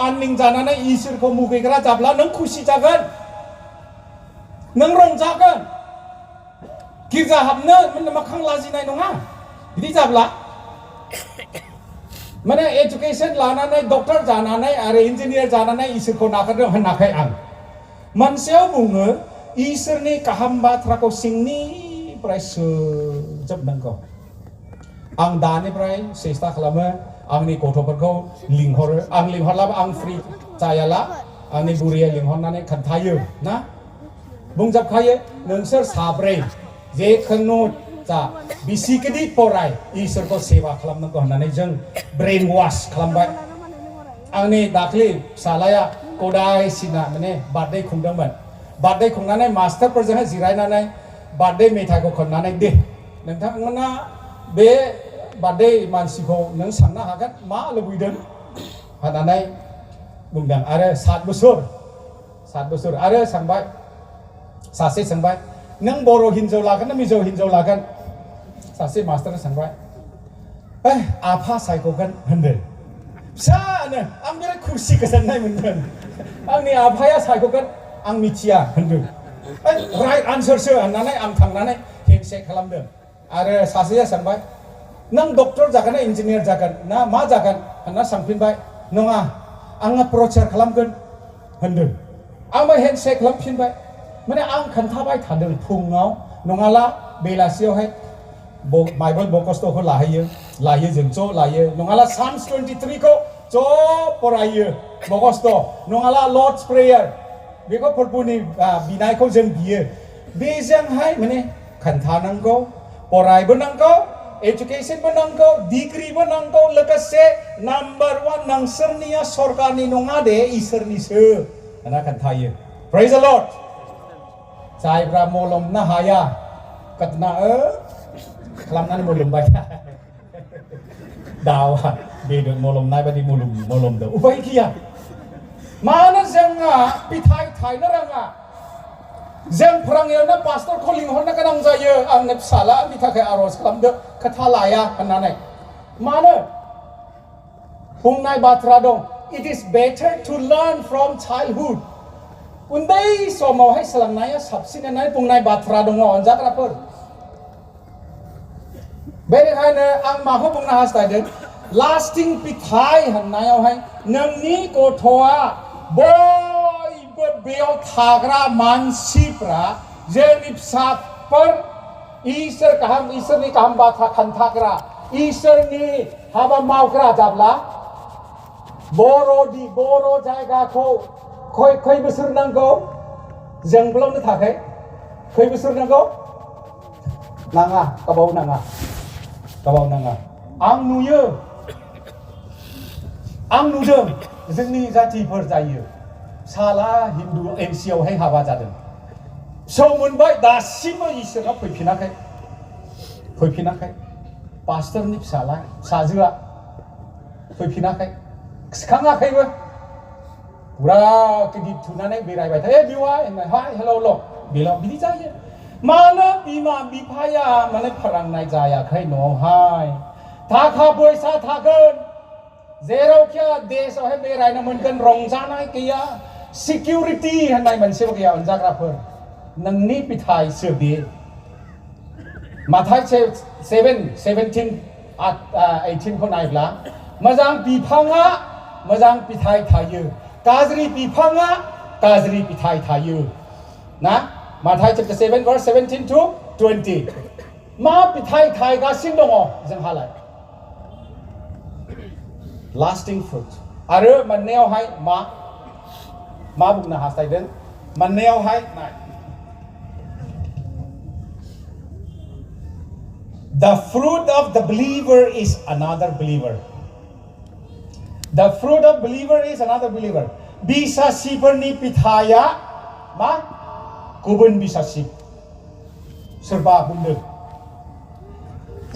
आर्निं जानानै इसोरखौ मुगैग्रा जाब्ला नों खुसि जागोन नों रंजागोन गिर्जा हाबनो मोखां लाजिनाय नङा बिदि जाब्ला माने एजुकेशन लानानै डक्टर जानानै आरो इन्जिनियार जानानै इसोरखौ नागारदों होनाखै आं मोनसेयाव बुङो इसोरनि गाहाम बाथ्राखौ सिंनिफ्राय सोजोबनांगौ आं दानिफ्राय सेस्था खालामो आंनि गथ'फोरखौ लिंहरो आं लिंहरलाबो आं फ्रि जायाला आंनि बुरिया लिंहरनानै खोन्थायो ना बुंजोबखायो नोंसोर साब्रै जेखुनु जा बिसि गिदिर फराय इसोरखौ सेवा खालामनांगौ होननानै जों ब्रेन वाश खालामबाय आंनि दाख्लि फिसालाया गदायसिना माने बार्थडे खुंदोंमोन बार्थडे खुंनानै मास्टारफोरजोंहाय जिरायनानै बार्थडे मेथाइखौ खननानै दे नोंथांमोना बे बार्थडे मानसिखौ नों साननो हागोन मा लुबैदों होननानै बुंदों आरो 7 बोसोर आरो सासे सोंबाय नों बर' हिन्जाव लागोन ना मिजौ हिन्जाव लागोन सासे मास्टारा सोंबाय आफा सायख'गोन होनदों फिसानो आं बिराद खुसि गोजोननाय मोनदों आंनि आफाया सायख'गोन आं मिथिया होनदों राइट आन्सारसो होननानै आं थांनानै हेन्डशेक खालामदों आरो सासेया सोंबाय नों डक्टर जागोन ना इन्जिनियार जागोन ना मा जागोन होनना सोंफिनबाय नङा आङो प्रचार खालामगोन होनदों आंबो हेन्डशेक खालामफिनबाय माने आं खोन्थाबाय थादों फुङाव नङाला बेलासियावहाय बाइबल बकस्थ'खौ लायो जों ज' लायो नङाला साम्स 23 खौ ज' फरायो बकस्थ' नङाला लर्डस प्रेयार बेखौ फोरबोनि बिनायखौ जों बियो बेजोंहाय माने खोन्थानांगौ फरायबो नांगौ एजुकेशनबो नांगौ डिग्रीबो नांगौ लोगोसे नाम्बार 1 नोंसोरनिया सरकारनि नङा दे इसोरनिसो होनना खोन्थायो प्रेज द लर्ड जायफ्रा मलमनो हाया कतना खालामनानै मलमबाय दावा बेदों मलमनाय बायदि मलमदों उपाय गैया मानो जोंहा फिथाइ थायनो रोङा जों फोरोंनायावनो पास्टरखौ लिंहरनो गोनां जायो आंनो फिसाला आंनि थाखाय आर'ज खालामदो खोथा लाया होननानै मानो बुंनाय बाथ्रा दं it is better to learn from childhood उन्दै समावहाय सोलोंनाया साबसिन होननानै बुंनाय बाथ्रा दङ अनजाग्राफोर बेनिखायनो आं माखौ बुंनो हास्थायदों लास्टिं फिथाइ होननायावहाय नोंनि गथ'आ बयबो बेयाव थाग्रा मानसिफ्रा जोंनि फिसाफोर इसोरनि गाहाम बाथ्रा खोन्थाग्रा इसोरनि हाबा मावग्रा जाब्ला बर' जायगाखौ खय बोसोर नांगौ जोंब्लावनो थाखाय खय बोसोर नांगौ नाङा गोबाव नाङा आं नुदों जोंनि जातिफोर जायो साला हिन्दु एमसियावहाय हाबा जादों फिसौ मोनबाय दासिमबो इसोरा फैफिनाखै पास्टरनि फिसाजोआ फैफिनाखै सिखाङाखैबो पुरा गिदिर थुनानै बेरायबाय थायो बेवाय हाय हेल' बेल' बिदि जायो मानो बिमा बिफाया माने फोरोंनाय जायाखै न'आवहाय थाखा फैसा थागोन जेरावखि देशआवहाय बेरायनो मोनगोन रंजानाय गैया सिकिउरिटि होननाय मोनसेबो गैया अनजाग्राफोर नोंनि फिथाइसो बे माथाय 17-18 खौ नायब्ला मोजां बिफाङा मोजां फिथाइ थायो गाज्रि बिफाङा गाज्रि फिथाइ थायो ना माथाय chapter 7 verse 17 to 20 मा फिथाइ थायगासिनो दङ जोंहालाय lasting fruit आरो मोननायावहाय मा बुंनो हास्थायदों मोननायावहाय the fruit of the believer is another believer the fruit of believer is another believer बिसासिफोरनि फिथाइया मा गुबुन बिसासि सोरबा बुंदों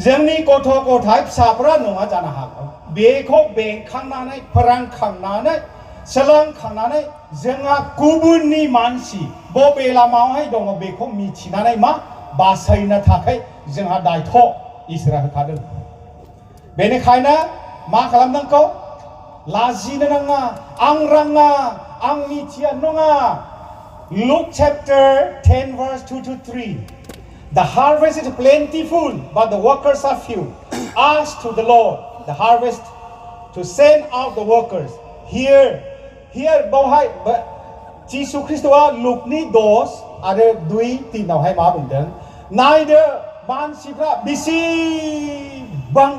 जोंनि गथ' गथाय फिसाफ्रा नङा जानो हागौ बेखौ बेंखांनानै फोरोंखांनानै सोलोंखांनानै जोंहा गुबुननि मानसि बबे लामायावहाय दङ बेखौ मिथिनानै मा बासायनो थाखाय जोंहा दायथ' इसोरा होखादों बेनिखायनो मा खालामनांगौ लाजिनो नाङा आं रोङा आं मिथिया नङा Luke chapter 10 verse 2 to 3 The harvest is plentiful but the workers are few Ask to the Lord the harvest to send out the workers Here बावहाय जिसु ख्रिस्टआ लुकनि 10 आरो 2-3 आवहाय मा बुंदों नायदो मानसिफ्रा बेसेबां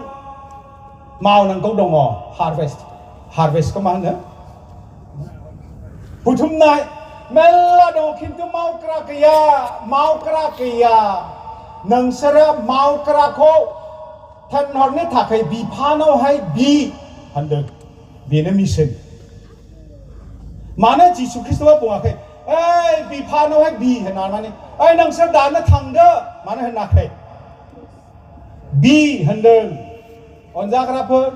मावनांगौ दङ हार्भेस्टखौ मा होनो बुथुमनाय मेल्ला दङ खिन्थु मावग्रा गैया नोंसोरो मावग्राखौ थिनहरनो थाखाय बिफानावहाय बि होनदों बेनो मिशन मानो जिसु ख्रिस्टआ बुङाखै ओइ बिफानावहाय बि होननानै ओइ नोंसोर दानो थांदो मानो होनाखै बि होनदों अनजाग्राफोर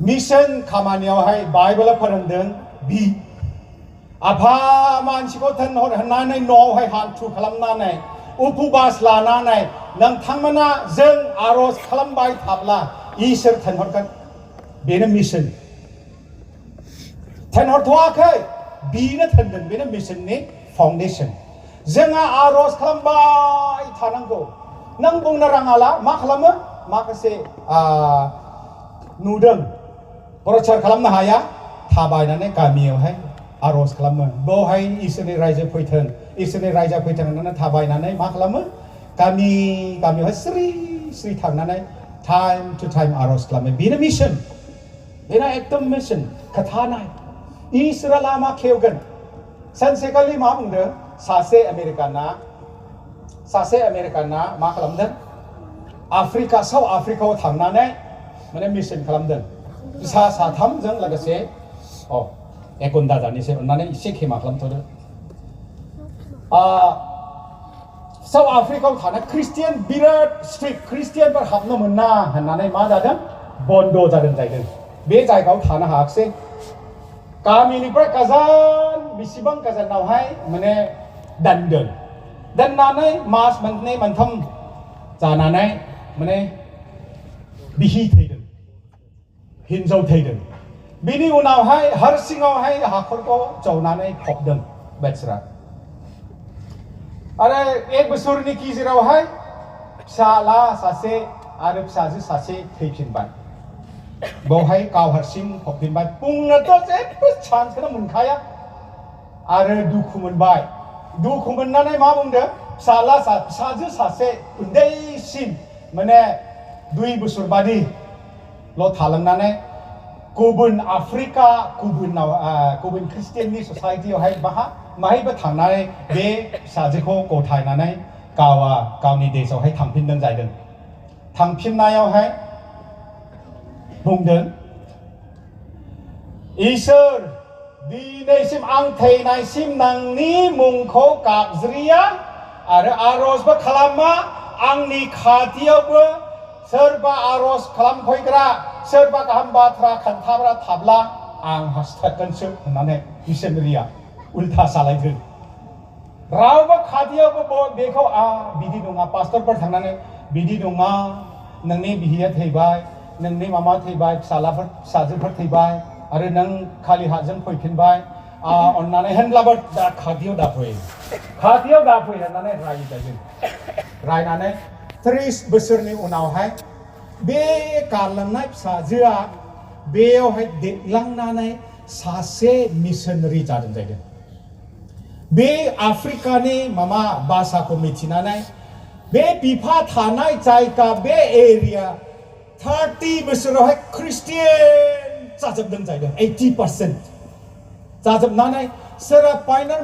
मिशन खामानियावहाय बाइबेला फोरोंदों बि आफा मानसिखौ थिनहर होननानै न'आवहाय हान्थु खालामनानै उपबास लानानै नोंथांमोना जों आर'ज खालामबाय थाब्ला इसोर थिनहरगोन बेनो मिशन थिनहरथ'वाखै बिनो थिनदों बेनो मिशननि फाउन्डेसन जोंहा आर'ज खालामबाय थानांगौ नों बुंनो रोङाला मा खालामो माखासे नुदों प्रचार खालामनो हाया थाबायनानै गामियावहाय आर'ज खालामो बेवहाय इसोरनि रायजो फैथों होननानै थाबायनानै मा खालामो गामियावहाय स्रि थांनानै टाइम टु टाइम आर'ज खालामो बेनो मिशन बेना एकदम मिशन खोथानाय इसोरा लामा खेवगोन सानसेखालि मा बुंदों सासे आमेरिकाना मा खालामदों आफ्रिका साउथ आफ्रिकायाव थांनानै माने मिशन खालामदों साथामजों लोगोसे एक घन्टा जानोसै अननानै एसे खेमा खालामथ'दो साउथ आफ्रिकायाव थानाय ख्रिस्टियान बिराद स्ट्रिक्ट ख्रिस्टियानफोर हाबनो मोना होननानै मा जादों बन्द जादों जाहैदों बे जायगायाव थानो हायाखिसै गामिनिफ्राय गोजान बेसेबां गोजानावहाय माने दोननानै मास मोननै मोनथाम जानानै माने बिहि थैदों हिनजाव थैदों बिनि उनावहाय हारसिङावहाय हाखरखौ जावनानै फबदों बेचारा आरो एक बोसोरनि गेजेरावहाय फिसाला सासे आरो फिसाजो सासे थैफिनबाय बावहाय गाव हारसिं फबफिनबाय बुंनोथ' जेबो चान्सखौनो मोनखाया आरो दुखु मोननानै मा बुंदों फिसाजो सासे उन्दैसिन माने 2 बोसोर बादिल' थालांनानै गुबुन आफ्रिका गुबुन ख्रिस्टियाननि ससाइटियावहाय माहायबो थांनानै बे फिसाजोखौ गथायनानै गावनि देशआवहाय थांफिनदों जाहैदों थांफिननायावहाय बुंदों इसोर दिनैसिम आं थैनायसिम नोंनि मुंखौ गाबज्रिया आरो आर'जबो खालामा आंनि खाथियावबो सोरबा आर'ज खालामफैग्रा सोरबा गाहाम बाथ्रा खोन्थाग्रा थाब्ला आं हास्थायगोनसो होननानै मिशनारिया उल्था सालायदों रावबो खाथियावबो बेखौ बिदि नङा पास्टरफोर थांनानै बिदि नङा नोंनि बिहिया थैबाय नोंनि मामा थैबाय फिसाजोफोर थैबाय आरो नों खालि हाजों फैफिनबाय अन्नानै होनब्लाबो दा खाथियाव दाफै होननानै रायनानै 30 बोसोरनि उनावहाय बे गारलांनाय फिसाजोआ बेयावहाय देरलांनानै सासे मिशनारि जादों जाहैदों बे आफ्रिकानि भाषाखौ मिथिनानै बे बिफा थानाय जायगा बे एरिया 30 बोसोरावहाय ख्रिस्टियान जाजोबदों जाहैदों 80% जाजोबनानै सोरबा फाइनाल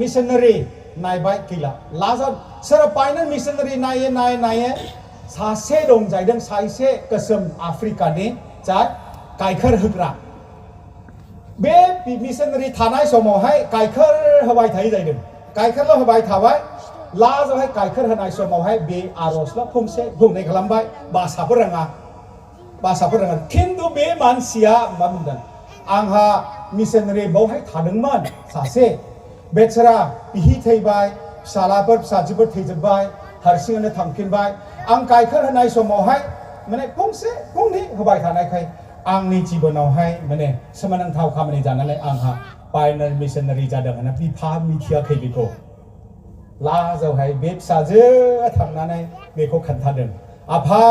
मिशनारि नायबाय गैला लास्टआव सोरबा फाइनाल मिशनारि नायै सासे दं जाहैदों सासे गोसोम आफ्रिकानि जाय गाइखेर होग्रा बे मिशनारि थानाय समावहाय गाइखेर होबाय थायो जाहैदों गाइखेरल' होबाय थाबाय लास्टआवहाय गाइखेर होनाय समावहाय बे आर'जल' बुंनाय खालामबाय भाषाबो रोङा खिन्थु बे मानसिया मा बुंदों आंहा मिशनारि बावहाय थादोंमोन सासे बेचारा बिहि थैबाय फिसाजोफोर थैजोबबाय हारसिङैनो थांफिनबाय आं गाइखेर होनाय समावहाय माने फंनै होबाय थानायखाय आंनि जिबनावहाय माने सोमोनांथाव खामानि जानानै आंहा फाइनाल मिशनारि जादों होनना बिफा मिथियाखै बेखौ लास्टआवहाय बे फिसाजोआ थांनानै बेखौ खोन्थादों आफा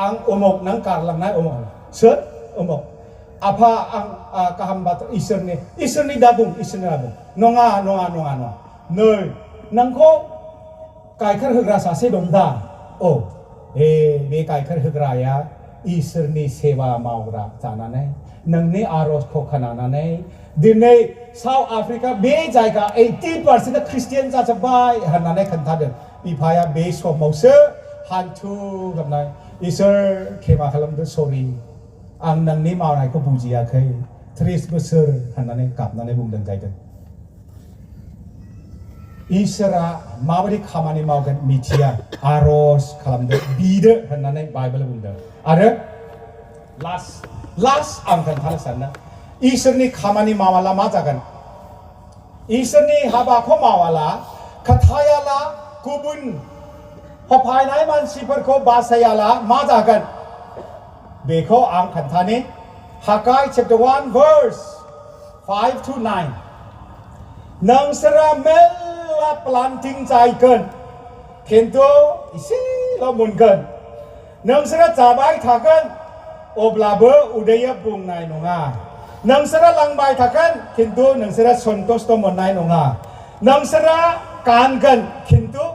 आं उमुक नों गारलांनाय उमुक सोर उमुक आफा आं गाहाम बाथ्रा इसोरनि दा बुं नङा नै नोंखौ गाइखेर होग्रा सासे दं दा बे गाइखेर होग्राया इसोरनि सेवा मावग्रा जानानै नोंनि आर'जखौ खोनानानै दिनै साउथ आफ्रिका बे जायगा 80% ख्रिस्टियान जाजोब्बाय होननानै खोन्थादों बिफाया बे समावसो हान्थु गाबनाय इसोर खेमा खालामदो सरि आं नोंनि मावनायखौ बुजियाखै 30 बोसोर होननानै गाबनानै बुंदों जाहैदों इसोरा माबायदि खामानि मावगोन मिथिया आर'ज खालामदो बिदो होननानै बाइबेल बुंदों आरो लास्ट आं खोन्थानो सानदों इसोरनि खामानि मावाला मा जागोन इसोरनि हाबाखौ मावाला खोथायाला गुबुन होफायनाय मानसिफोरखौ बासायाला मा जागोन बेखौ आं खोन्थानि हागाय chapter 1 verse 5 to 9 नोंसोरा मेल्ला प्लान्टिं जायगोन खिन्थु इसेल' मोनगोन नोंसोरा जाबाय थागोन अब्लाबो उदैया बुंनाय नङा नोंसोरा लांबाय थागोन खिन्थु नोंसोरा सन्तुष्ट मोननाय नङा नोंसोरा गानगोन खिन्थु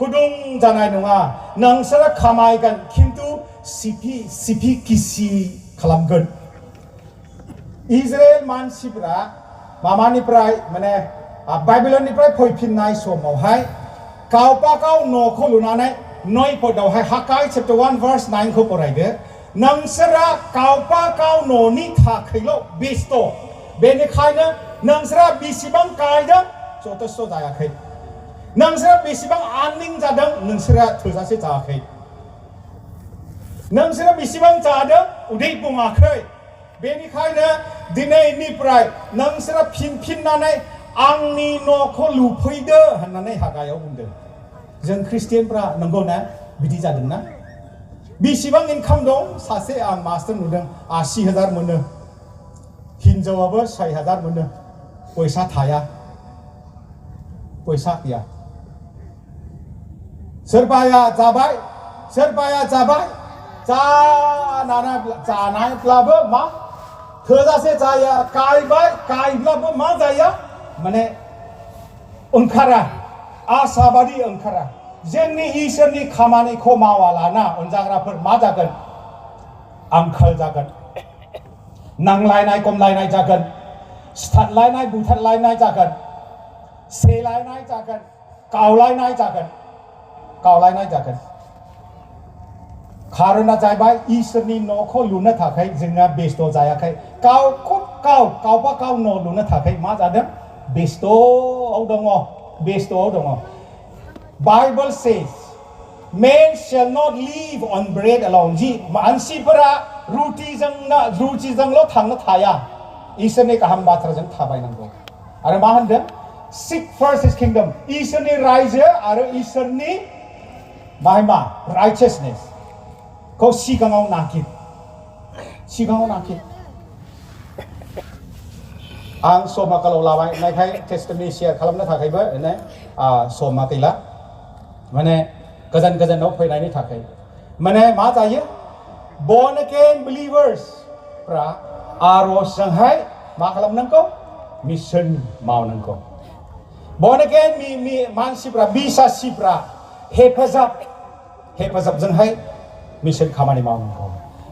गुदुं जानाय नङा नोंसोरा खामायगोन खिन्थु सिफि गिसि खालामगोन इजराइल मानसिफोरा मामानिफ्राय माने बाइबेलनिफ्राय फैफिननाय समावहाय गावबागाव न'खौ लुनानै 9 पदआवहाय हागाय चैप्टार 1 verse 9 खौ फरायदो नोंसोरा गावबागाव न'नि थाखायल' बेस्थ' बेनिखायनो नोंसोरा बेसेबां गायदों जथेस्थ' जायाखै नोंसोरा बेसेबां आर्निं जादों नोंसोरा थोजासे जायाखै नोंसोरा बेसेबां जादों उदै बुङाखै बेनिखायनो दिनैनिफ्राय नोंसोरा फिननानै आंनि न'खौ लुफैदो होननानै हागायाव बुंदों जों ख्रिस्टियानफ्रा नंगौ ना बिदि जादों ना बेसेबां इनकाम दं सासे आं मास्टार नुदों 80,000 मोनो हिनजावाबो 6,000 मोनो पैसा थाया पैसा गैया सोरबाया जाबाय जानायब्लाबो मा थोजासे जाया गायब्लाबो मा जाया माने ओंखारा आसाबादि ओंखारा जोंनि इसोरनि खामानिखौ मावालाना अनजाग्राफोर मा जागोन आंखाल जागोन नांलायनाय खमलायनाय जागोन सिथारलायनाय बुथारलायनाय जागोन सेलायनाय जागोन गावलायनाय जागोन खारना जाहैबाय इसोरनि न'खौ लुनो थाखाय जोंना बेस्थ' जायाखै गावबागाव न' लुनो थाखाय मा जादों बेस्थ'आव दङ Bible says man shall not live on bread alone मानसिफोरा रुटिजोंल' थांनो थाया इसोरनि गाहाम बाथ्राजों थाबायनांगौ आरो मा होनदों seek first his kingdom इसोरनि रायजो आरो इसोरनि महिमा righteousness खौ सिगाङाव नागिर आं समा गोलाव लाबाय नायखाय टेस्टनि शेयार खालामनो थाखायबो समा गैला माने गोजानाव फैनायनि थाखाय माने मा जायो born again believers फ्रा आर'जजोंहाय मा खालामनांगौ मिशन मावनांगौ born again मानसिफ्रा बिसासिफ्रा हेफाजाबजोंहाय मिशन खामानि मावनांगौ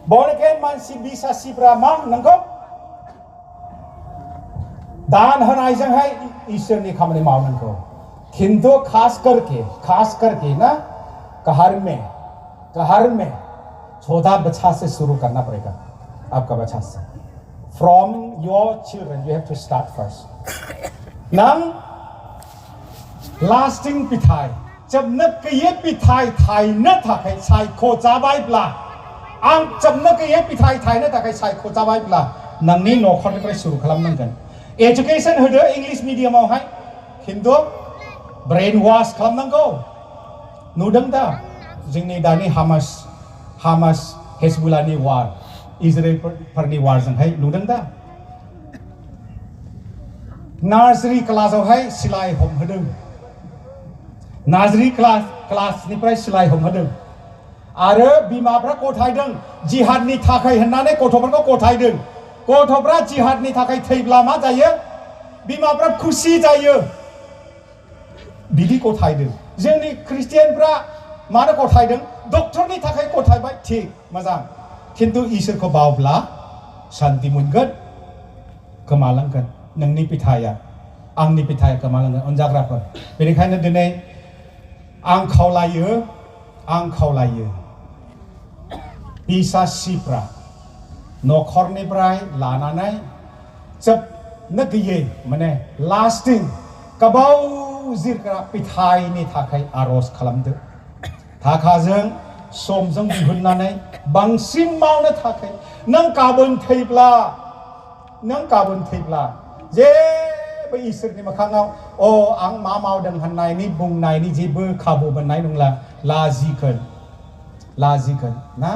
born again मानसि बिसासिफ्रा मा होनांगौ दान होनायजोंहाय ईश्वरनि खामानि मावनांगौ किंतु खास करके ना घर में 14 बच्चा से शुरू करना पड़ेगा आपका बच्चा से from your children you have to start first नंग lasting पिथाय जबनो गैयै पिथाय थायनो थाखाय सायख'जाबायब्ला आं जबनो गैयै पिथाय थायनो थाखाय सायख'जाबायब्ला नोंनि न'खरनिफ्राय शुरू खालामनांगोन एजुकेशन होदो इंलिश मीडियमावहाय किंतु ब्रेन वाश खालामनांगौ नुदों दा जोंनि दानि हामास हेजबुलानि वार इजराइलफोरनि वारजोंहाय नुदों दा नार्सारि क्लासावहाय सिलाइ हमहोदों नार्सारि क्लासनिफ्राय सिलाइ हमहोदों आरो बिमाफ्रा गथायदों जिहादनि थाखाय होननानै गथ'फोरखौ गथायदों गथ'फ्रा जिहादनि थाखाय थैब्ला मा जायो बिमाफ्रा खुसि जायो बिदि गथायदों जोंनि ख्रिस्टियानफ्रा मानो गथायदों डक्टरनि थाखाय गथायबाय थिग मोजां किन्तु इसोरखौ बावब्ला शान्ति मोनगोन गोमालांगोन नोंनि पिथाया आंनि पिथाया गोमालांगोन अनजाग्राफोर बेनिखायनो दिनै आं खावलायो बिसासिफ्रा न'खरनिफ्राय लानानै जोबनो गैयै माने लास्टिं गोबाव जिरग्रा पिथायनि थाखाय आर'ज खालामदो थाखाजों समजों दिहुननानै बांसिन मावनो थाखाय नों गाबोन थैब्ला जेबो इसोरनि मोखाङाव आं मा मावदों होननायनि बुंनायनि जेबो खाबु मोननाय नंला लाजिगोन ना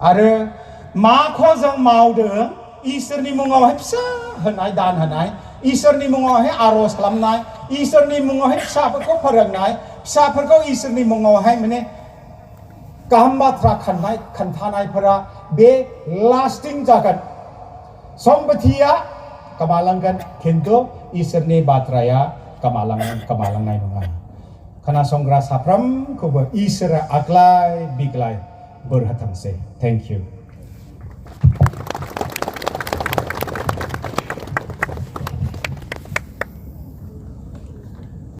आरो माखौ जों मावदों इसोरनि मुङावहाय फिसा होनाय दान होनाय इसोरनि मुङावहाय आर'ज खालामनाय इसोरनि मुङावहाय फिसाफोरखौ फोरोंनाय फिसाफोरखौ इसोरनि मुङावहाय माने गाहाम बाथ्रा खोन्थानायफोरा बे लास्टिं जागोन सम्पथिया गोमालांगोन किन्तु इसोरनि बाथ्राया गोमालांनाय नङा खोनासंग्रा साफ्रोमखौबो इसोरा आग्लाय बिग्लाय बोर होथोंसै थेंक इउ